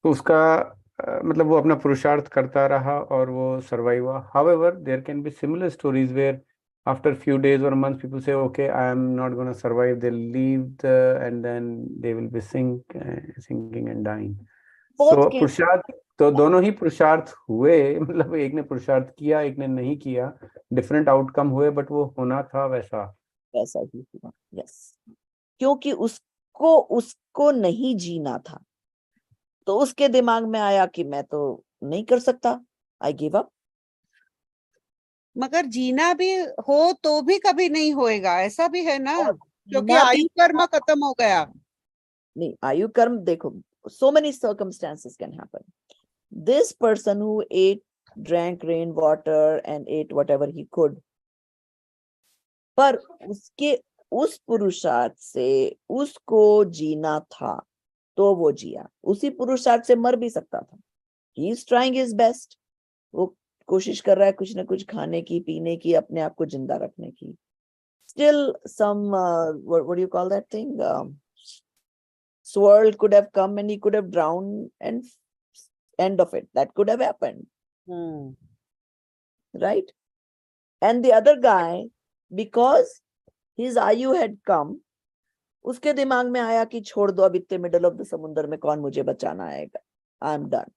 तो उसका मतलब वो अपना पुरुषार्थ करता रहा और वो survive हुआ. However, there can be similar stories where after few days or months people say, okay, I am not going to survive. They leave and then they will be sinking and dying. So पुरुषार्थ तो दोनों ही पुरुषार्थ हुए, मतलब एक ने पुरुषार्थ किया, एक ने नहीं किया, डिफरेंट आउटकम हुए, बट वो होना था वैसा ही हुआ. यस, क्योंकि उसको नहीं जीना था, तो उसके दिमाग में आया कि मैं तो नहीं कर सकता, आई गिव अप. मगर जीना भी हो तो भी कभी नहीं होएगा, ऐसा भी है ना, क्योंकि आयु कर्म खत्म हो गया. नहीं, आयु कर्म देखो, so many circumstances can happen. This person who drank rainwater and ate whatever he could, पर उसके उस पुरुषार्थ से उसको जीना था तो वो जिया. उसी पुरुषार्थ से मर भी सकता था. He is trying his best. वो कोशिश कर रहा है कुछ ना कुछ खाने की, पीने की, अपने आप को जिंदा रखने की. Still some what do you call that thing? Swirl could have come and he could have drowned, and end of it. That could have happened. Right? And the other guy, because his आयु had come, उसके दिमाग में आया कि छोड़ दो, अब इतने middle of the समुंदर में कौन मुझे बचाना आएगा. I'm done.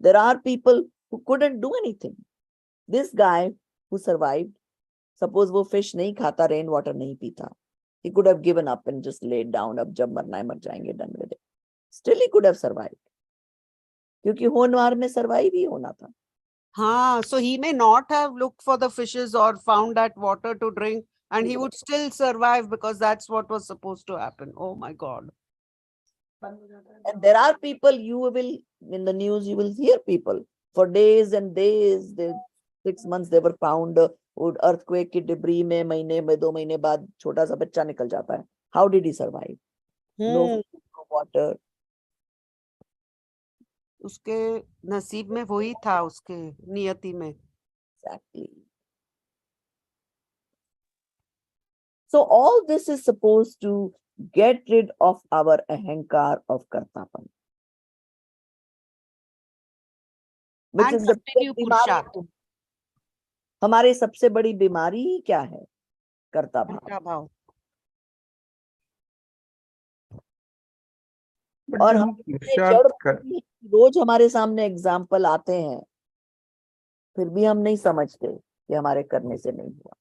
There are people who couldn't do anything. This guy who survived, suppose वो fish नहीं खाता, rain water नहीं पीता, he could have given up and just laid down. अब जब मरना है मर जाएंगे, done with it. Still he could have survived. क्योंकि होनहार में survive ही होना था. हाँ, so he may not have looked for the fishes or found that water to drink, and he would still survive because that's what was supposed to happen. Oh my God. And there are people you will, in the news, you will hear people for days and days, 6 months they were found wood earthquake की debris में महीने में 2 महीने बाद छोटा सा बच्चा निकल जाता है. How did he survive? No food, no water. उसके नसीब में वही था, उसके नियति में. Exactly. So all this is supposed to get rid of our ahankar of kartapan. Which And is the continue बीमारी. पुरुषार्थ. हमारी सबसे बड़ी बीमारी ही क्या है? कर्ता भाव. कर्ता भाव. But और जब हम हम इतने पुरुषार्थ जड़ कर बुद्धि, रोज हमारे सामने एग्जाम्पल आते हैं, फिर भी हम नहीं समझते कि हमारे करने से नहीं हुआ.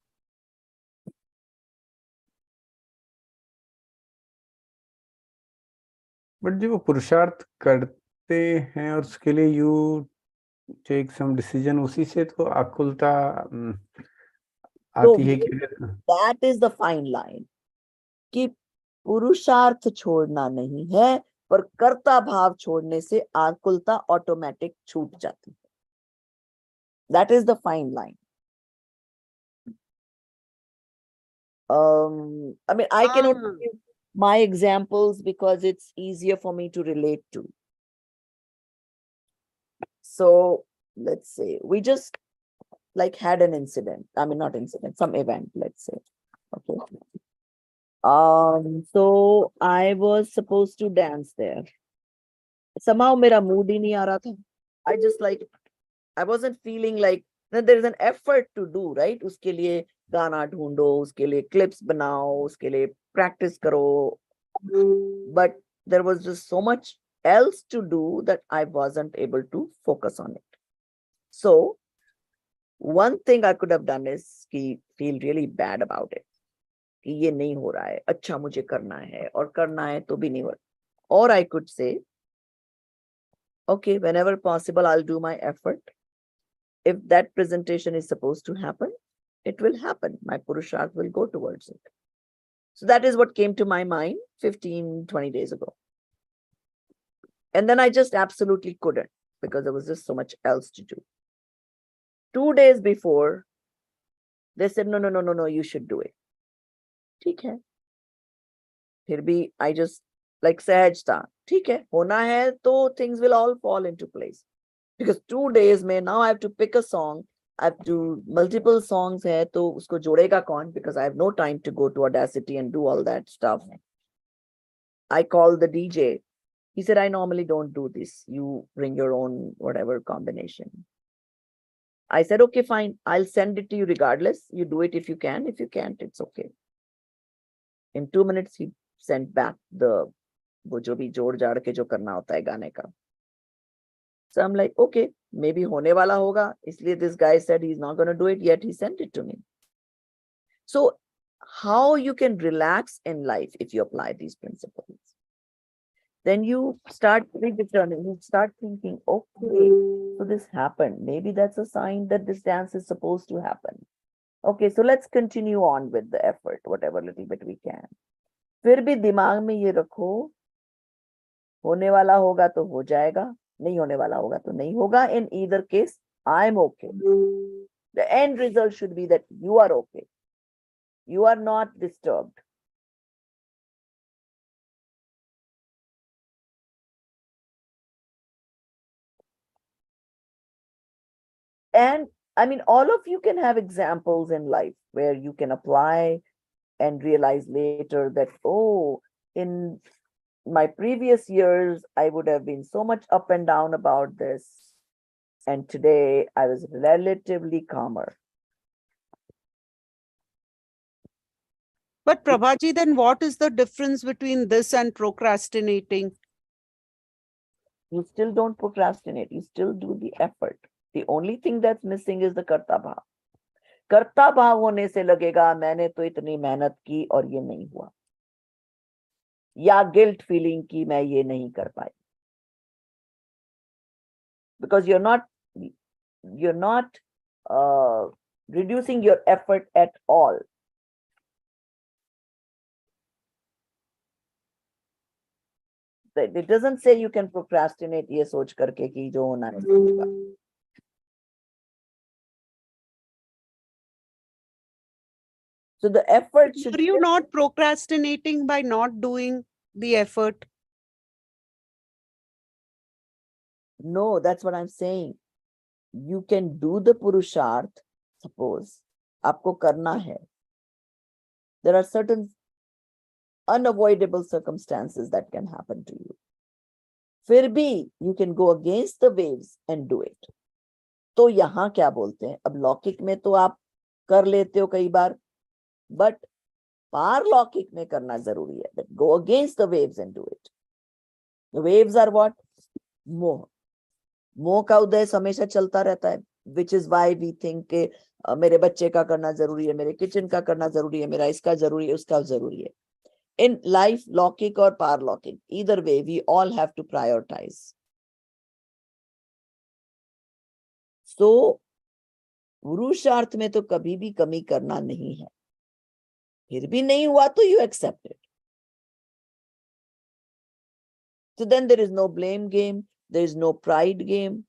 बट जब वो पुरुषार्थ करते हैं और उसके लिए यू टेक सम डिसीजन, उसी से तो आकुलता आती है कि that is the fine line कि पुरुषार्थ छोड़ना नहीं है, पर कर्ता भाव छोड़ने से आकुलता ऑटोमेटिक छूट जाती है. That is the fine line. I mean, I cannot give my examples because it's easier for me to relate to. So let's say we just like had an incident. I mean, not incident, some event, let's say. Okay. So I was supposed to dance there. Somehow मेरा mood ही नहीं आ रहा था. I just like, I wasn't feeling like, there is an effort to do, right? उसके लिए गाना ढूंढो, उसके लिए clips बनाओ, उसके लिए practice करो. But there was just so much else to do that I wasn't able to focus on it. So one thing I could have done is कि feel really bad about it. कि ये नहीं हो रहा है, अच्छा मुझे करना है और करना है तो भी नहीं हो रहा. Or I could say, okay, whenever possible, I'll do my effort. If that presentation is supposed to happen, it will happen. My Purusharth will go towards it. So that is what came to my mind 15, 20 days ago. And then I just absolutely couldn't because there was just so much else to do. 2 days before, they said, no, you should do it. ठीक है. फिर भी I just like सहज था. ठीक है, होना है तो things will all fall into place. Because 2 days में now I have to pick a song. I have to multiple songs है तो उसको जोड़ेगा कौन? Because I have no time to go to Audacity and do all that stuff. I called the DJ. He said, I normally don't do this. You bring your own whatever combination. I said, okay, fine. I'll send it to you regardless. You do it if you can. If you can't, it's okay. In 2 minutes, he sent back the वो जो भी जोड़ जाड़ के जो करना होता है गाने का. So I'm like, okay, maybe होने वाला होगा. इसलिए this guy said he's not going to do it, yet he sent it to me. So how you can relax in life if you apply these principles? Then you start returning, you start thinking, okay, so this happened. Maybe that's a sign that this dance is supposed to happen. Okay, so let's continue on with the effort, whatever little bit we can. फिर भी दिमाग में ये रखो, होने वाला होगा तो हो जाएगा, नहीं होने वाला होगा तो नहीं होगा. In either case, I'm okay. The end result should be that you are okay. You are not disturbed. And I mean, all of you can have examples in life where you can apply and realize later that, oh, in my previous years, I would have been so much up and down about this. And today I was relatively calmer. But Prabhaji, then what is the difference between this and procrastinating? You still don't procrastinate. You still do the effort. The only thing that's missing is the karta bhav. कर्ता भाव होने से लगेगा मैंने तो इतनी मेहनत की और ये नहीं हुआ, या गिल्ट फीलिंग की मैं ये नहीं कर पाई. Because you're not reducing your effort at all. It doesn't say you can procrastinate ये सोच करके कि जो होना है सो होगा. So the effort should Are you not procrastinating by not doing the effort? No, that's what I'm saying. You can do the purusharth, suppose आपको करना है. There are certain unavoidable circumstances that can happen to you. फिर भी you can go against the waves and do it. तो यहाँ क्या बोलते हैं? अब लौकिक में तो आप कर लेते हो कई बार, but पारलौकिक में करना जरूरी है. That go against the waves and do it. The waves are what? मोह. मोह का उदय हमेशा चलता रहता है, which is why we think के मेरे बच्चे का करना जरूरी है, मेरे किचन का करना जरूरी है, मेरा इसका जरूरी है, उसका जरूरी है. In life, लौकिक और पारलौकिक, either way, we all have to prioritize. So, पुरुषार्थ में तो कभी भी कमी करना नहीं है. फिर भी नहीं हुआ तो you accept it. So then there is no blame game, there is no pride game.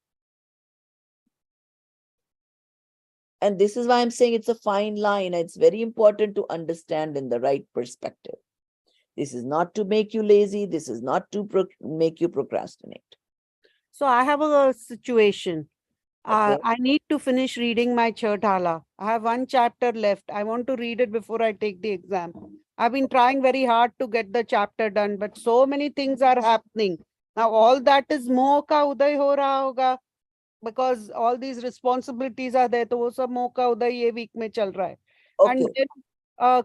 And this is why I'm saying it's a fine line. It's very important to understand in the right perspective. This is not to make you lazy. This is not to make you procrastinate. So I have a situation. Okay. I need to finish reading my Chautala. I have one chapter left. I want to read it before I take the exam. I've been trying very hard to get the chapter done, but so many things are happening. Now all that is moh ka uday ho raha hoga because all these responsibilities are there. तो वो सब मोह का उदय ये week में चल रहा है. And Okay. then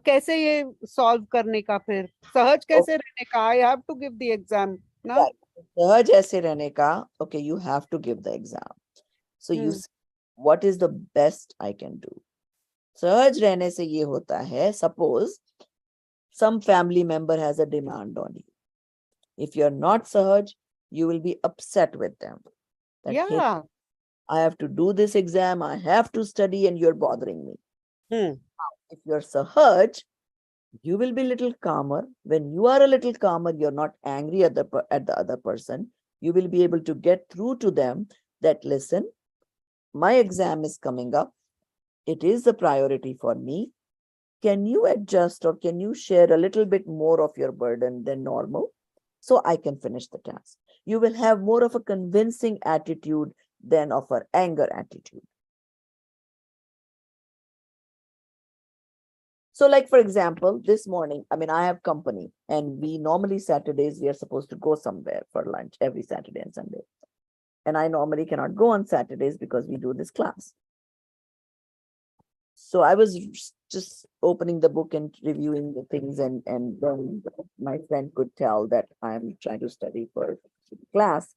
कैसे ये solve करने का फिर? सहज कैसे रहने का? I have to give the exam. ना? Right. सहज ऐसे रहने का, okay, you have to give the exam. So you say, what is the best I can do? सहज रहने से ये होता है, suppose some family member has a demand on you. If you're not सहज, you will be upset with them. That, "Hey, Yeah. I have to do this exam, I have to study, and you're bothering me." If you're सहज, you will be a little calmer. When you are a little calmer, you're not angry at the other person. You will be able to get through to them that, listen, my exam is coming up. It is a priority for me. Can you adjust or can you share a little bit more of your burden than normal so I can finish the task? You will have more of a convincing attitude than of an anger attitude. So like, for example, this morning, I have company and we normally Saturdays, we are supposed to go somewhere for lunch every Saturday and Sunday. And I normally cannot go on Saturdays because we do this class. So I was just opening the book and reviewing the things and then my friend could tell that I'm trying to study for class.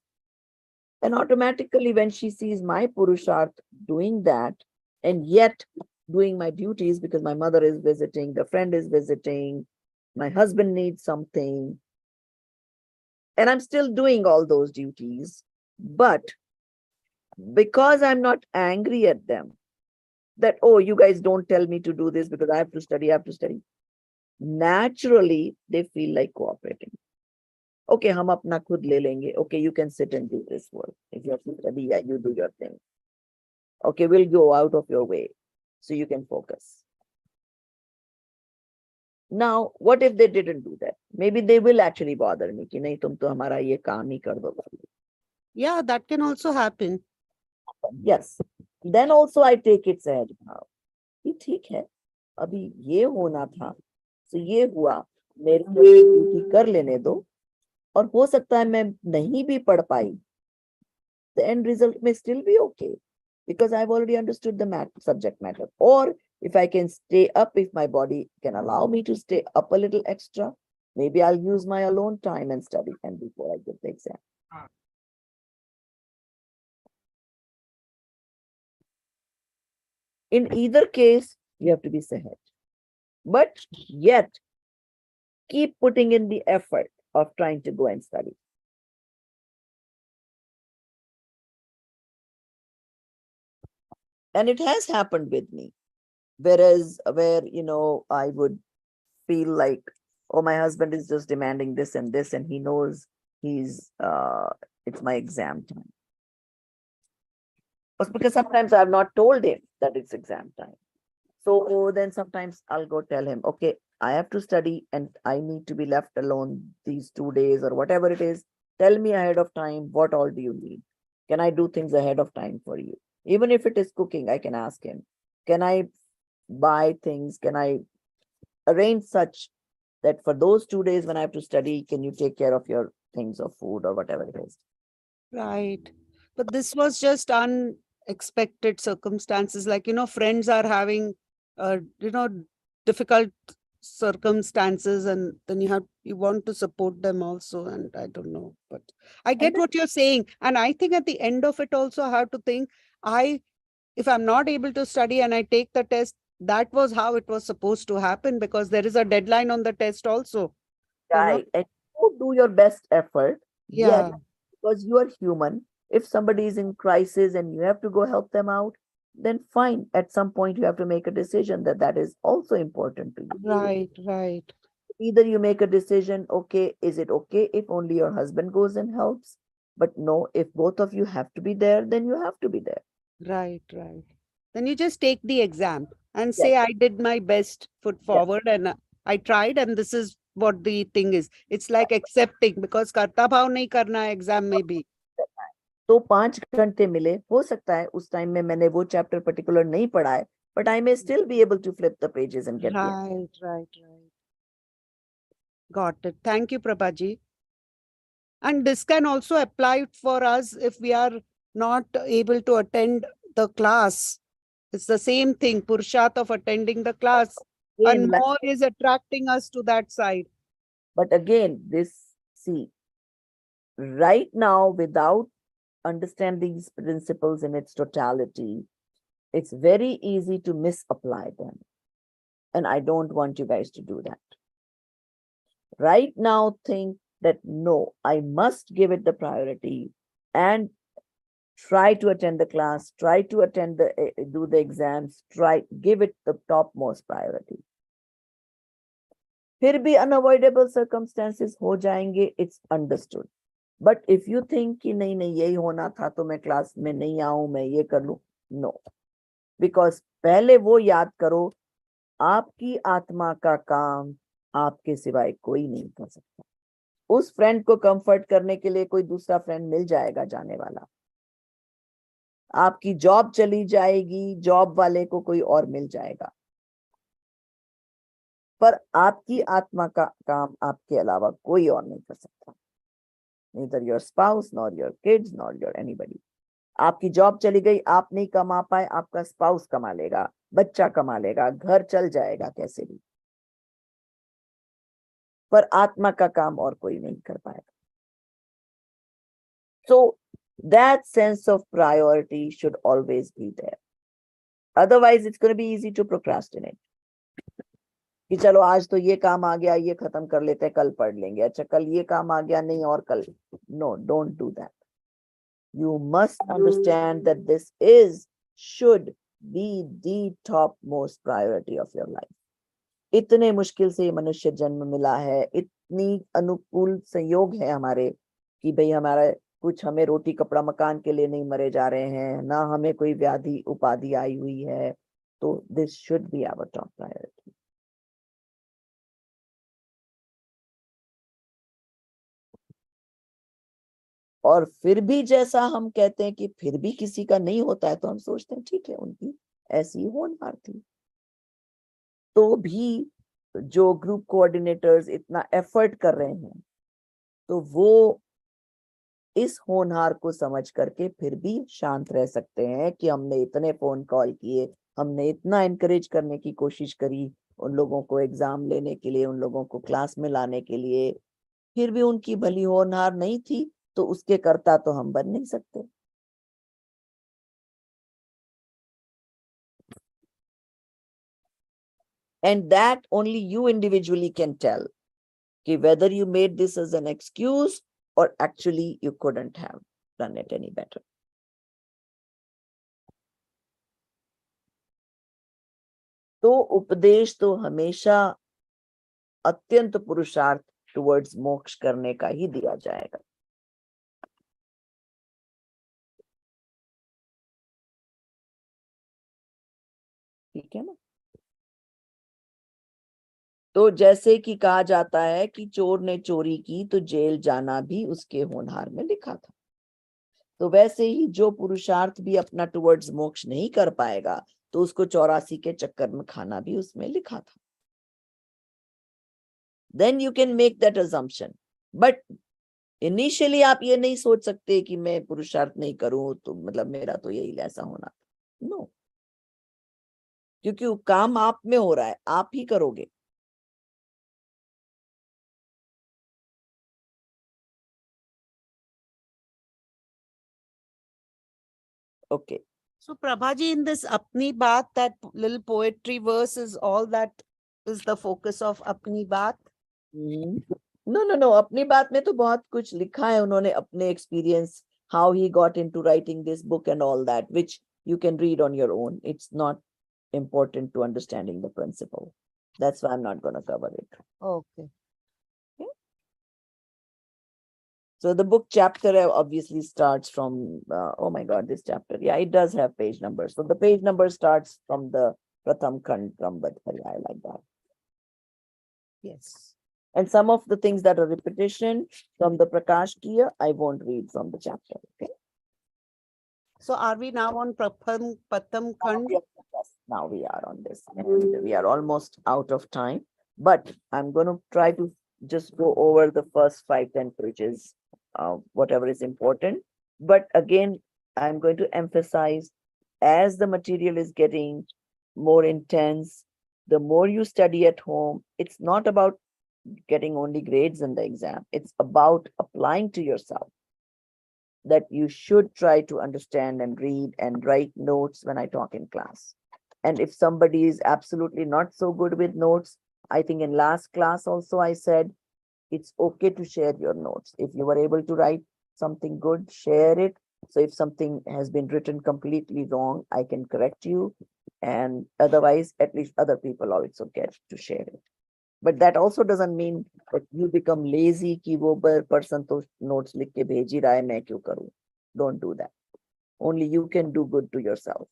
And automatically when she sees my Purusharth doing that and yet doing my duties because my mother is visiting, the friend is visiting, my husband needs something, and I'm still doing all those duties, but because I'm not angry at them, that, oh, you guys don't tell me to do this because I have to study. Naturally, they feel like cooperating. Okay, hum apna khud le lenge. Okay, you can sit and do this work. If you have to study, yeah, you do your thing. Okay, we'll go out of your way so you can focus. Now, what if they didn't do that? Maybe they will actually bother me. Ki nahi, tum to hamara ye kaam hi kar do. Yeah, that can also happen. Yes. Then also I take it सहज भाव कि ठीक है, अभी ये होना था, तो ये हुआ, मेरे को ड्यूटी कर लेने दो, और हो सकता है मैं नहीं भी पढ़ पाई. The end result may still be okay because I've already understood the subject matter. Or if I can stay up, if my body can allow me to stay up a little extra, maybe I'll use my alone time and study and before I get the exam. In either case, you have to be sahaj. But yet, keep putting in the effort of trying to go and study. And it has happened with me. Where, I would feel like, oh, my husband is just demanding this, and he knows it's my exam time. But because sometimes I've not told him that it's exam time. So then sometimes I'll go tell him, okay, I have to study and I need to be left alone these 2 days or whatever it is. Tell me ahead of time, what all do you need? Can I do things ahead of time for you? Even if it is cooking, I can ask him, can I buy things? Can I arrange such that for those 2 days when I have to study, can you take care of your things of food or whatever it is? Right. But this was just unexpected circumstances. Like, friends are having, difficult circumstances, and then you want to support them also. And I don't know, but I get what you're saying. And I think at the end of it also, I have to think, if I'm not able to study and I take the test, that was how it was supposed to happen, because there is a deadline on the test also. Right. And you do your best effort. Yeah. Yet, because you are human, if somebody is in crisis and you have to go help them out, then fine. At some point, you have to make a decision that is also important to you. Right, right. Either you make a decision, okay, is it okay if only your husband goes and helps? But no, if both of you have to be there, then you have to be there. Right, right. Then you just take the exam and Yes. say, I did my best foot Yes. forward and I tried, and this is what the thing is. It's like accepting, because karta bhav nahi karna hai exam में भी. तो 5 घंटे मिले, हो सकता है उस time में मैंने वो चैप्टर पर्टिकुलर नहीं पढ़ा है, but I may still be able to flip the pages and get the answer. Right. Got it. Thank you, Prabhaji. And this can also apply for us if we are not able to attend the class. It's the same thing, Purusharth of attending the class. Again, And like- more is attracting us to that side. But again, see, right now, without understanding these principles in its totality, it's very easy to misapply them. And I don't want you guys to do that. Right now, think that no, I must give it the priority and try to attend the class, try to do the exams, give it the topmost priority. फिर भी unavoidable circumstances हो जाएंगे, it's understood. But if you think कि नहीं यही होना था तो मैं क्लास में नहीं आऊं, मैं ये कर लूं, no. Because पहले वो याद करो, आपकी आत्मा का काम आपके सिवाय कोई नहीं कर सकता. उस फ्रेंड को कंफर्ट करने के लिए कोई दूसरा फ्रेंड मिल जाएगा जाने वाला. आपकी जॉब चली जाएगी, जॉब वाले को कोई और मिल जाएगा. पर आपकी आत्मा का काम आपके अलावा कोई और नहीं कर सकता. Neither your spouse, nor your kids, nor your anybody. आपकी जॉब चली गई, आप नहीं कमा पाए, आपका स्पाउस कमा लेगा, बच्चा कमा लेगा, घर चल जाएगा कैसे भी. पर आत्मा का काम और कोई नहीं कर पाएगा. So that sense of priority should always be there. Otherwise, it's going to be easy to procrastinate. कि चलो आज तो ये काम आ गया, ये खत्म कर लेते हैं, कल पढ़ लेंगे. अच्छा कल ये काम आ गया, नहीं और कल. No, don't do that. You must understand that this should be the topmost priority of your life. इतने मुश्किल से मनुष्य जन्म मिला है, इतनी अनुकूल संयोग है हमारे कि भाई हमारा कुछ हमें रोटी कपड़ा मकान के लिए नहीं मरे जा रहे हैं, ना हमें कोई व्याधि उपाधि आई हुई है. तो this should be our top priority. और फिर भी जैसा हम कहते हैं कि फिर भी किसी का नहीं होता है, तो हम सोचते हैं ठीक है, उनकी ऐसी होनहार थी. तो भी जो ग्रुप कोऑर्डिनेटर्स इतना एफर्ट कर रहे हैं, तो वो इस होनहार को समझ करके फिर भी शांत रह सकते हैं कि हमने इतने फोन कॉल किए, हमने इतना एनकरेज करने की कोशिश करी उन लोगों को एग्जाम लेने के लिए, उन लोगों को क्लास में लाने के लिए, फिर भी उनकी भली होनहार नहीं थी, तो उसके कर्ता तो हम बन नहीं सकते. And that only you individually can tell कि whether you made this as an excuse or actually you couldn't have done it any better. तो उपदेश तो हमेशा अत्यंत पुरुषार्थ towards मोक्ष करने का ही दिया जाएगा. ठीक है ना? तो जैसे कि कहा जाता है कि चोर ने चोरी की तो जेल जाना भी उसके होनहार में लिखा था, तो वैसे ही जो पुरुषार्थ भी अपना टुवर्ड्स मोक्ष नहीं कर पाएगा तो उसको 84 के चक्कर में खाना भी उसमें लिखा था. Then you can make that assumption. But initially आप ये नहीं सोच सकते कि मैं पुरुषार्थ नहीं करूं तो मतलब मेरा तो यही ऐसा होना. नो, क्योंकि वो काम आप में हो रहा है, आप ही करोगे. Okay. So Prabhaji, in this Apni-Baat, that little poetry verse is all that is the focus of Apni-Baat? No. अपनी बात में तो बहुत कुछ लिखा है उन्होंने अपने experience, how he got into writing this book and all that, which you can read on your own. It's not important to understanding the principle. That's why I'm not going to cover it. Okay. So the book chapter obviously starts from, oh my God, this chapter. Yeah, it does have page numbers. So the page number starts from the Pratham Khand, Krambaddha, Paryay, like that. Yes. And some of the things that are repetition from the Prakash Kiya, I won't read from the chapter. Okay. So are we now on Pratham Khand? Yes, now we are on this. And we are almost out of time, but I'm going to try to just go over the first 5-10 pages, whatever is important. But again, I'm going to emphasize, as the material is getting more intense, the more you study at home, it's not about getting only grades in the exam. It's about applying to yourself, that you should try to understand and read and write notes when I talk in class. And if somebody is absolutely not so good with notes, I think in last class also I said, it's okay to share your notes. If you were able to write something good, share it. So if something has been written completely wrong, I can correct you. And otherwise, at least other people also get to share it. But that also doesn't mean that you become lazy कि वो person तो notes लिख के भेज ही रहा है, मैं क्यों करूं? Don't do that. Only you can do good to yourself.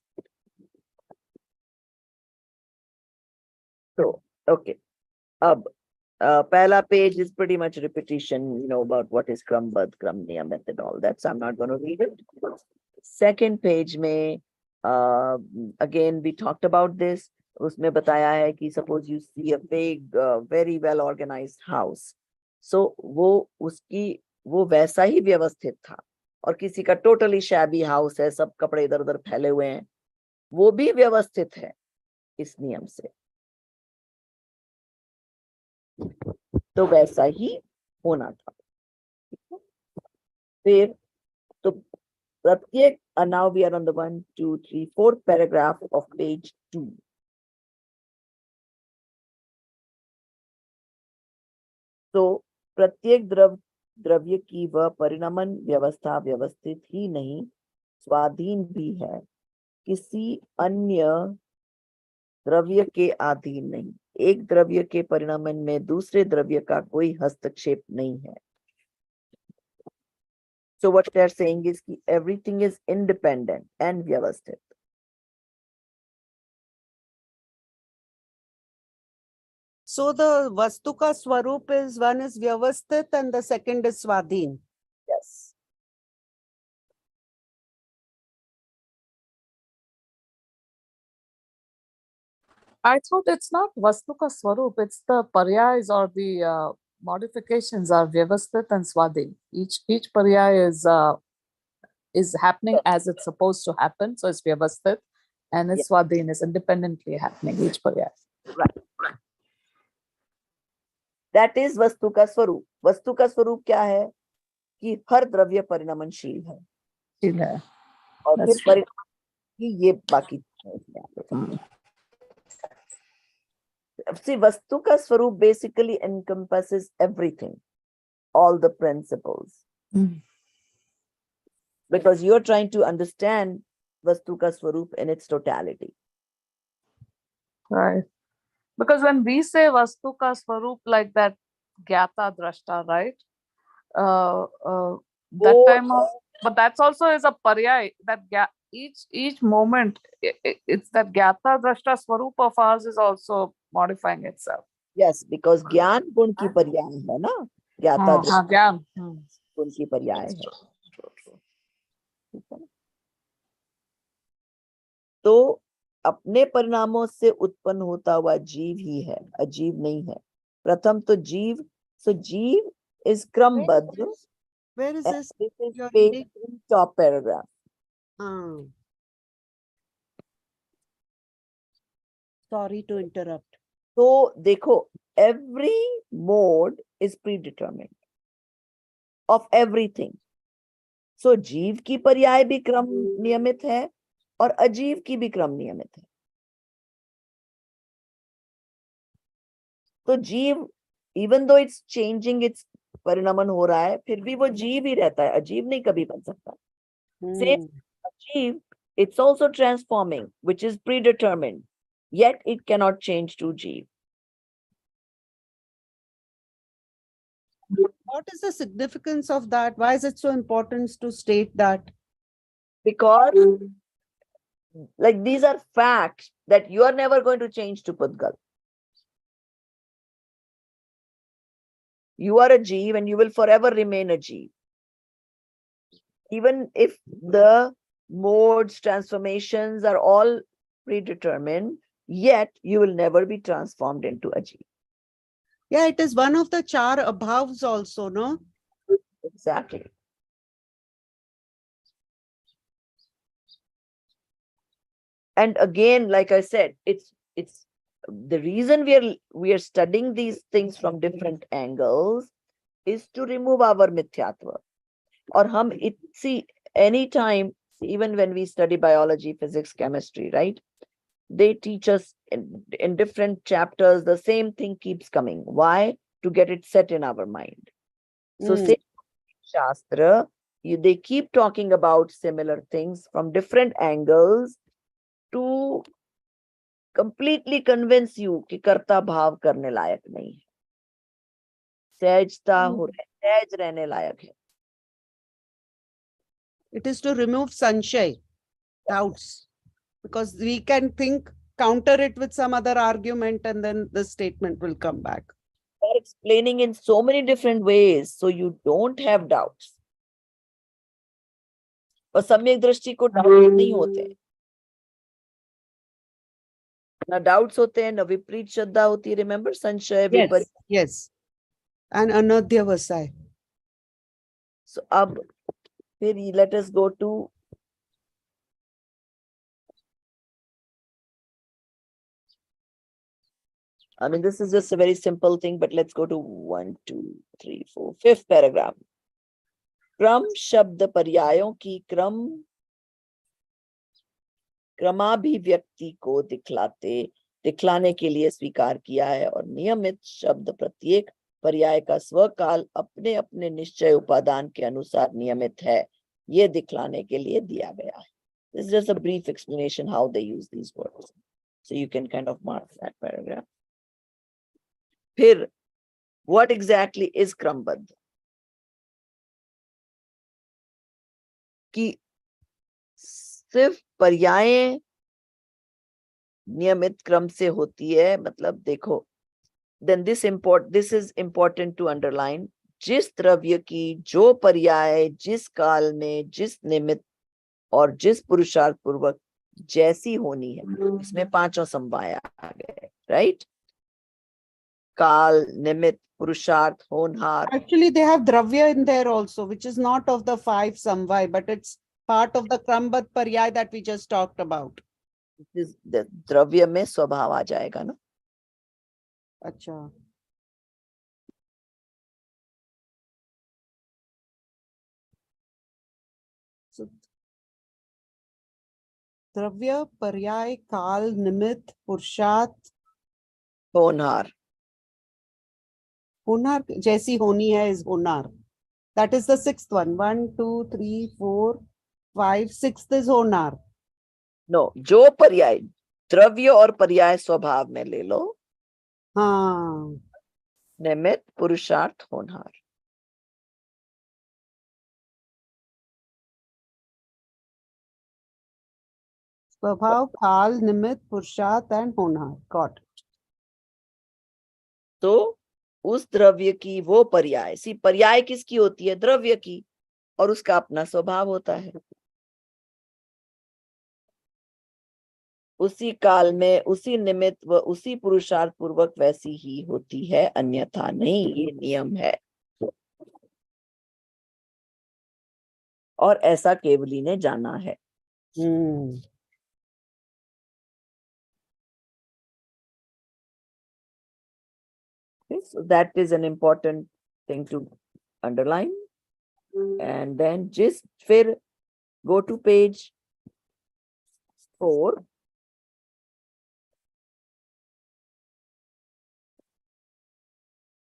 So, okay. अब Pehla page is pretty much repetition, about what is Krambaddha, Kramniya method, all that. So I'm not going to read it. Second page में, again, we talked about this. उसमें बताया है कि suppose you see a big, very well organized house. So वो वैसा ही व्यवस्थित था. और किसी का totally shabby house है, सब कपड़े इधर उधर फैले हुए हैं, वो भी व्यवस्थित है इस नियम से. तो वैसा ही होना था. फिर तो प्रत्येक, now we are on the 1, 2, 3, 4th paragraph of page 2. तो प्रत्येक द्रव्य की वह परिणमन व्यवस्था व्यवस्थित ही नहीं, स्वाधीन भी है, किसी अन्य द्रव्य के अधीन नहीं. एक द्रव्य के परिणमन में दूसरे द्रव्य का कोई हस्तक्षेप नहीं है. So what they are saying is कि everything is independent and व्यवस्थित. So the Vastu ka Swarup is, one is Vyavasthit and the second is Swadhin. Yes. I thought it's not Vastu ka Swarup, it's the Paryays or the modifications are Vyavasthit and Swadhin. Each Paryay is happening as it's supposed to happen, so it's Vyavasthit, and its Swadhin is independently happening, each Paryay. Right. That is वस्तु का स्वरूप. वस्तु का स्वरूप क्या है कि हर द्रव्य परिणमनशील है. ठीक है. और फिर That's true. परिणाम की ये बाकी चीजें इसमें आते हैं. See, वस्तु का स्वरूप basically encompasses everything, all the principles. Because you're trying to understand वस्तु का स्वरूप in its totality. Right. Because when we say Vastu ka Swarup, like that Gyata Drashta, right? That Oh, time of, but that's also is a Paryay, that each moment, it's that Gyata Drashta Swarup of ours is also modifying itself. Yes, because ज्ञान गुण की पर्याय है ना, ज्ञाता दृष्टा Gyan. गुण की पर्याय है। ठीक है ना? तो अपने परिणामों से उत्पन्न होता हुआ जीव ही है, अजीव नहीं है। प्रथम तो जीव, so जीव is क्रमबद्ध, Where is and this? this is You're page reading? in top paragraph. Sorry to interrupt. तो देखो, every mode is predetermined of everything. So जीव की पर्याय भी क्रम नियमित है और अजीव की भी क्रम नियमित है। तो जीव, even though it's changing, its परिणमन हो रहा है, फिर भी वो जीव ही रहता है, अजीव नहीं कभी बन सकता। Same achieve, it's also transforming, which is predetermined, yet it cannot change to jeev. What is the significance of that? Why is it so important to state that? Because like these are facts that you are never going to change to Pudgal. You are a jeev and you will forever remain a jeev. Even if the modes, transformations are all predetermined, yet you will never be transformed into a jeev. Yeah, it is one of the char abhavs also, no? Exactly. And again, like I said, it's the reason we are studying these things from different angles is to remove our mithyatva. Or see, anytime, even when we study biology, physics, chemistry, right? They teach us in different chapters, the same thing keeps coming. Why? To get it set in our mind. So say Shastra, they keep talking about similar things from different angles to completely convince you कि कर्ता भाव करने लायक नहीं है, सहजता हो रहा है, सहज रहने लायक है। It is to remove sanshay, doubts, because we can counter it with some other argument and then the statement will come back. They're explaining in so many different ways, so you don't have doubts. और सम्यक दृष्टि को doubt नहीं होते, ना doubts होते हैं, ना विपरीत श्रद्धा होती है। रिमेम्बर संशय, विपरीत। Yes. And anadhyavasai. So अब फिर let us go to I mean, this is just a very simple thing, but let's go to 1, 2, 3, 4, 5th paragraph. क्रम शब्द पर्यायों की क्रमाभिव्यक्ति को दिखलाने के लिए स्वीकार किया है, और नियमित शब्द प्रत्येक पर्याय का स्वकाल अपने अपने निश्चय उपादान के अनुसार नियमित है, ये दिखलाने के लिए दिया गया है. This is just a brief explanation how they use these words. So you can kind of mark that paragraph. फिर what exactly is क्रमबद्ध? कि सिर्फ पर्यायें नियमित क्रम से होती है, मतलब देखो, then this is important to underline. जिस द्रव्य की जो पर्याय जिस काल में जिस निमित्त और जिस पुरुषार्थ पूर्वक जैसी होनी है, इसमें पांचों समवाय आ गए, राइट? काल, निमित्त, पुरुषार्थ, होनहार. Actually, they have dravya in there also, which is not of the 5 samvai, but it's part of the Krambaddha Paryay that we just talked about. द्रव्य में स्वभाव आ जाएगा ना. अच्छा. So, द्रव्य, पर्याय, काल, निमित्त, पुरुषार्थ, होनहार. होनार जैसी होनी है is होनार. That is the 6th one. 1, 2, 3, 4, 5, 6th is होनार. No, जो पर्याय द्रव्य और पर्याय स्वभाव में ले लो. हाँ. निमित्त, पुरुषार्थ, होनहार. Swabhav, Kal, Nimit, Purusharth, and Honhar. Got it. तो उस द्रव्य की वो पर्याय, सी पर्याय किसकी होती है? द्रव्य की, और उसका अपना स्वभाव होता है। उसी काल में, उसी निमित्त व उसी पुरुषार्थ पूर्वक वैसी ही होती है, अन्यथा नहीं, ये नियम है। और ऐसा केवली ने जाना है। So that is an important thing to underline. And then just फिर go to page 4.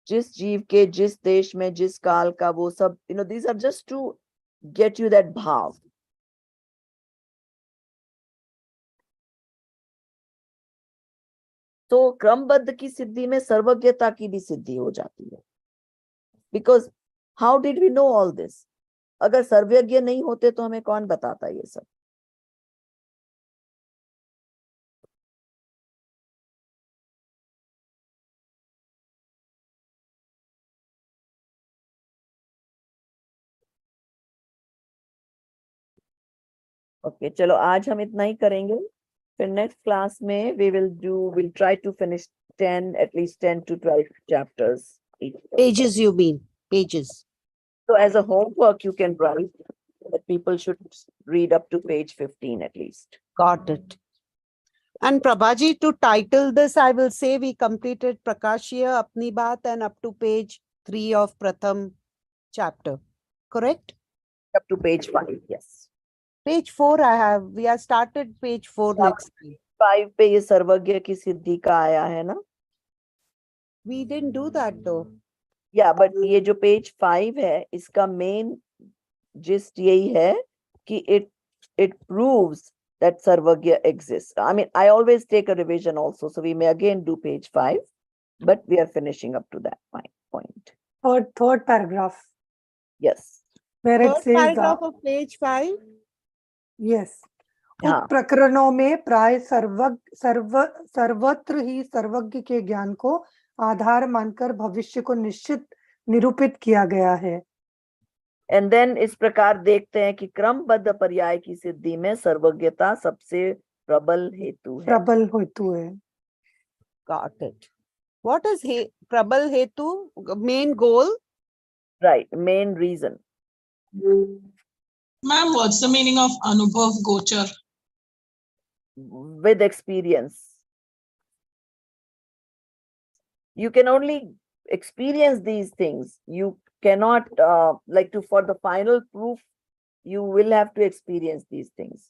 जिस जीव के जिस देश में जिस काल का वो सब, these are just to get you that भाव। तो क्रमबद्ध की सिद्धि में सर्वज्ञता की भी सिद्धि हो जाती है। Because how did we know all this? अगर सर्वज्ञ नहीं होते तो हमें कौन बताता ये सब? ओके, चलो आज हम इतना ही करेंगे। फिर नेक्स्ट क्लास में we'll try to finish 10, at least 10 to 12 chapters each. Pages, you mean? Pages. So as a homework, you can write that people should read up to page 15 at least. Got it. And Prabhaji, to title this, I will say we completed Prakashya, Apni-Baat, and up to page 3 of Pratham chapter. Correct? Up to page 5, yes. Page 4 we have started page 4 next time. 5 पे ये सर्वज्ञ की सिद्धि का आया है ना? We didn't do that though. Yeah, but ये जो page 5 है, इसका main gist यही है कि it proves that सर्वज्ञ exists. I mean, I always take a revision also, so we may again do page 5, but we are finishing up to that point. Third paragraph, Yes. where it Third says, paragraph of page 5. yes, हाँ। उप प्रकरणों में प्राय सर्वत्र ही सर्वज्ञ के ज्ञान को आधार मानकर भविष्य को निश्चित निरूपित किया गया है। And then इस प्रकार देखते हैं कि क्रमबद्ध पर्याय की सिद्धि में सर्वज्ञता सबसे प्रबल हेतु है। प्रबल हेतु है। Got it. What is Prabal Hetu? Main goal? Right, main reason. Ma'am, what's the meaning of Anubhav Gochar? With experience. You can only experience these things. You cannot, for the final proof, you will have to experience these things.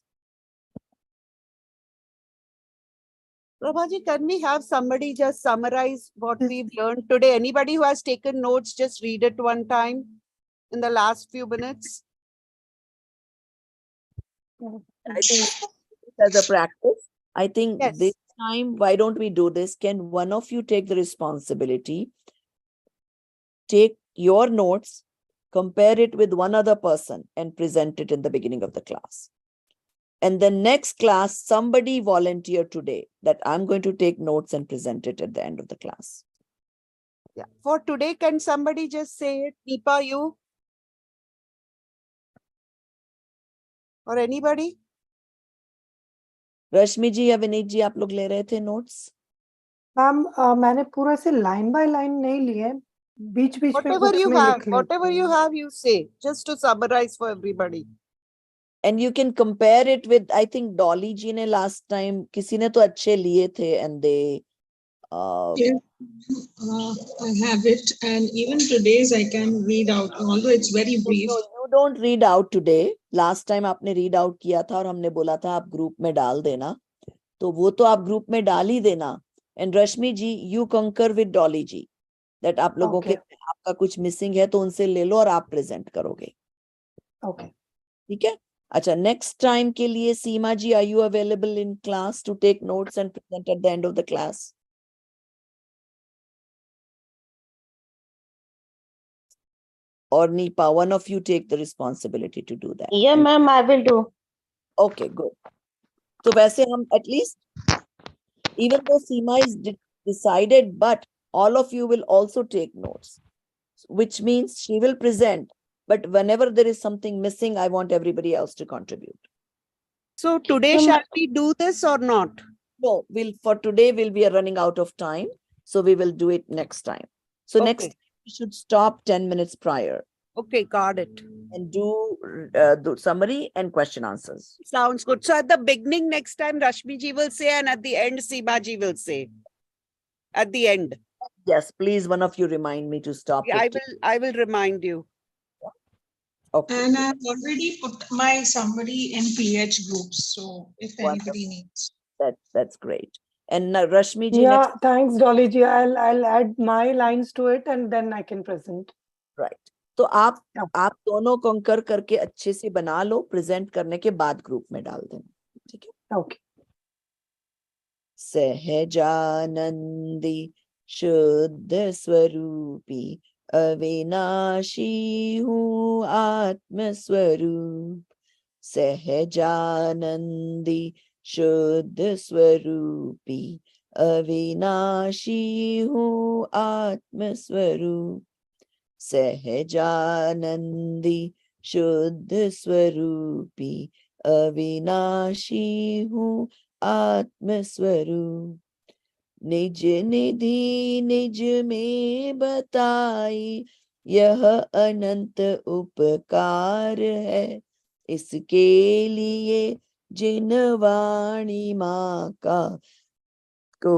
Prabhaji, can we have somebody just summarize what we've learned today? Anybody who has taken notes, just read it one time in the last few minutes. I think as a practice, I think Yes. this time, why don't we do this? Can one of you take the responsibility? Take your notes, compare it with one other person and present it in the beginning of the class. And the next class, somebody volunteer today that I'm going to take notes and present it at the end of the class. Yeah. For today, can somebody just say it? Deepa, you? Or anybody? रश्मि जी या विनीत जी, आप लोग ले रहे थे notes? Ma'am मैंने पूरा से line by line नहीं लिए, बीच बीच में Whatever कुछ you में have, लिख लेती whatever you हूँ। have, you say, just to summarize for everybody. And you can compare it with, I think Dolly ji ने last time, किसी ने तो अच्छे लिए थे and they Yes, I have it, and even today's I can read out, although it's very brief. No, you don't read out today. Last time आपने read out किया था और हमने बोला था आप group में डाल देना, तो वो तो आप group में डाल ही देना. And Rashmi ji, you concur with Dolly ji that आप लोगों के आपका कुछ missing है तो उनसे ले लो और आप present करोगे. Okay. ठीक है? अच्छा, next time के लिए सीमा जी, are you available in class to take notes and present at the end of the class? Or Nipa, one of you take the responsibility to do that. Yeah, ma'am, I will do. Okay, good. So वैसे हम at least, even though Seema is decided, but all of you will also take notes, which means she will present. But whenever there is something missing, I want everybody else to contribute. So today, Um, shall we do this or not? No, for today, we'll be running out of time. So we will do it next time. So next, Okay. we should stop 10 minutes prior Okay, got it. and do summary and question answers. Sounds good. So at the beginning, next time, Rashmi ji will say, and at the end, Seema ji will say. At the end. Yes, please, one of you remind me to stop. Yeah, 50. I will remind you. Okay. And I've already put my summary in PH groups. So if Wonderful. anybody needs. That's great. And Rashmi ji, yeah, next, thanks, Dolly ji. I'll add my lines to it and then I can present. right. तो आप Yeah. आप दोनों कंकर करके अच्छे से बना लो, present करने के बाद ग्रुप में डाल देना, ठीक है? Okay. सहजानंदी शुद्ध स्वरूपी अविनाशी हूँ आत्म स्वरूप, सहजानंदी शुद्ध स्वरूपी अविनाशी हूँ आत्म स्वरूप, सहजानंदी शुद्ध स्वरूपी अविनाशी हूँ आत्म स्वरूप, निज निधि निज में बताई यह अनंत उपकार है, इसके लिए जिन वाणी माँ का को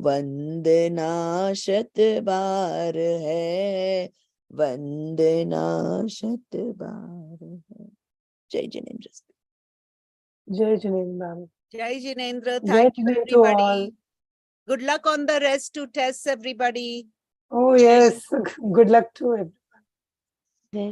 वंदना शत बार है, वंदना शत बार है. जय Jinendra. Jai Jinesh, ma'am. Jai Jinendra. Jai Thank you, Jinesh to all. everybody. Good luck on the rest to tests, everybody. Oh, yes. Good luck to everyone.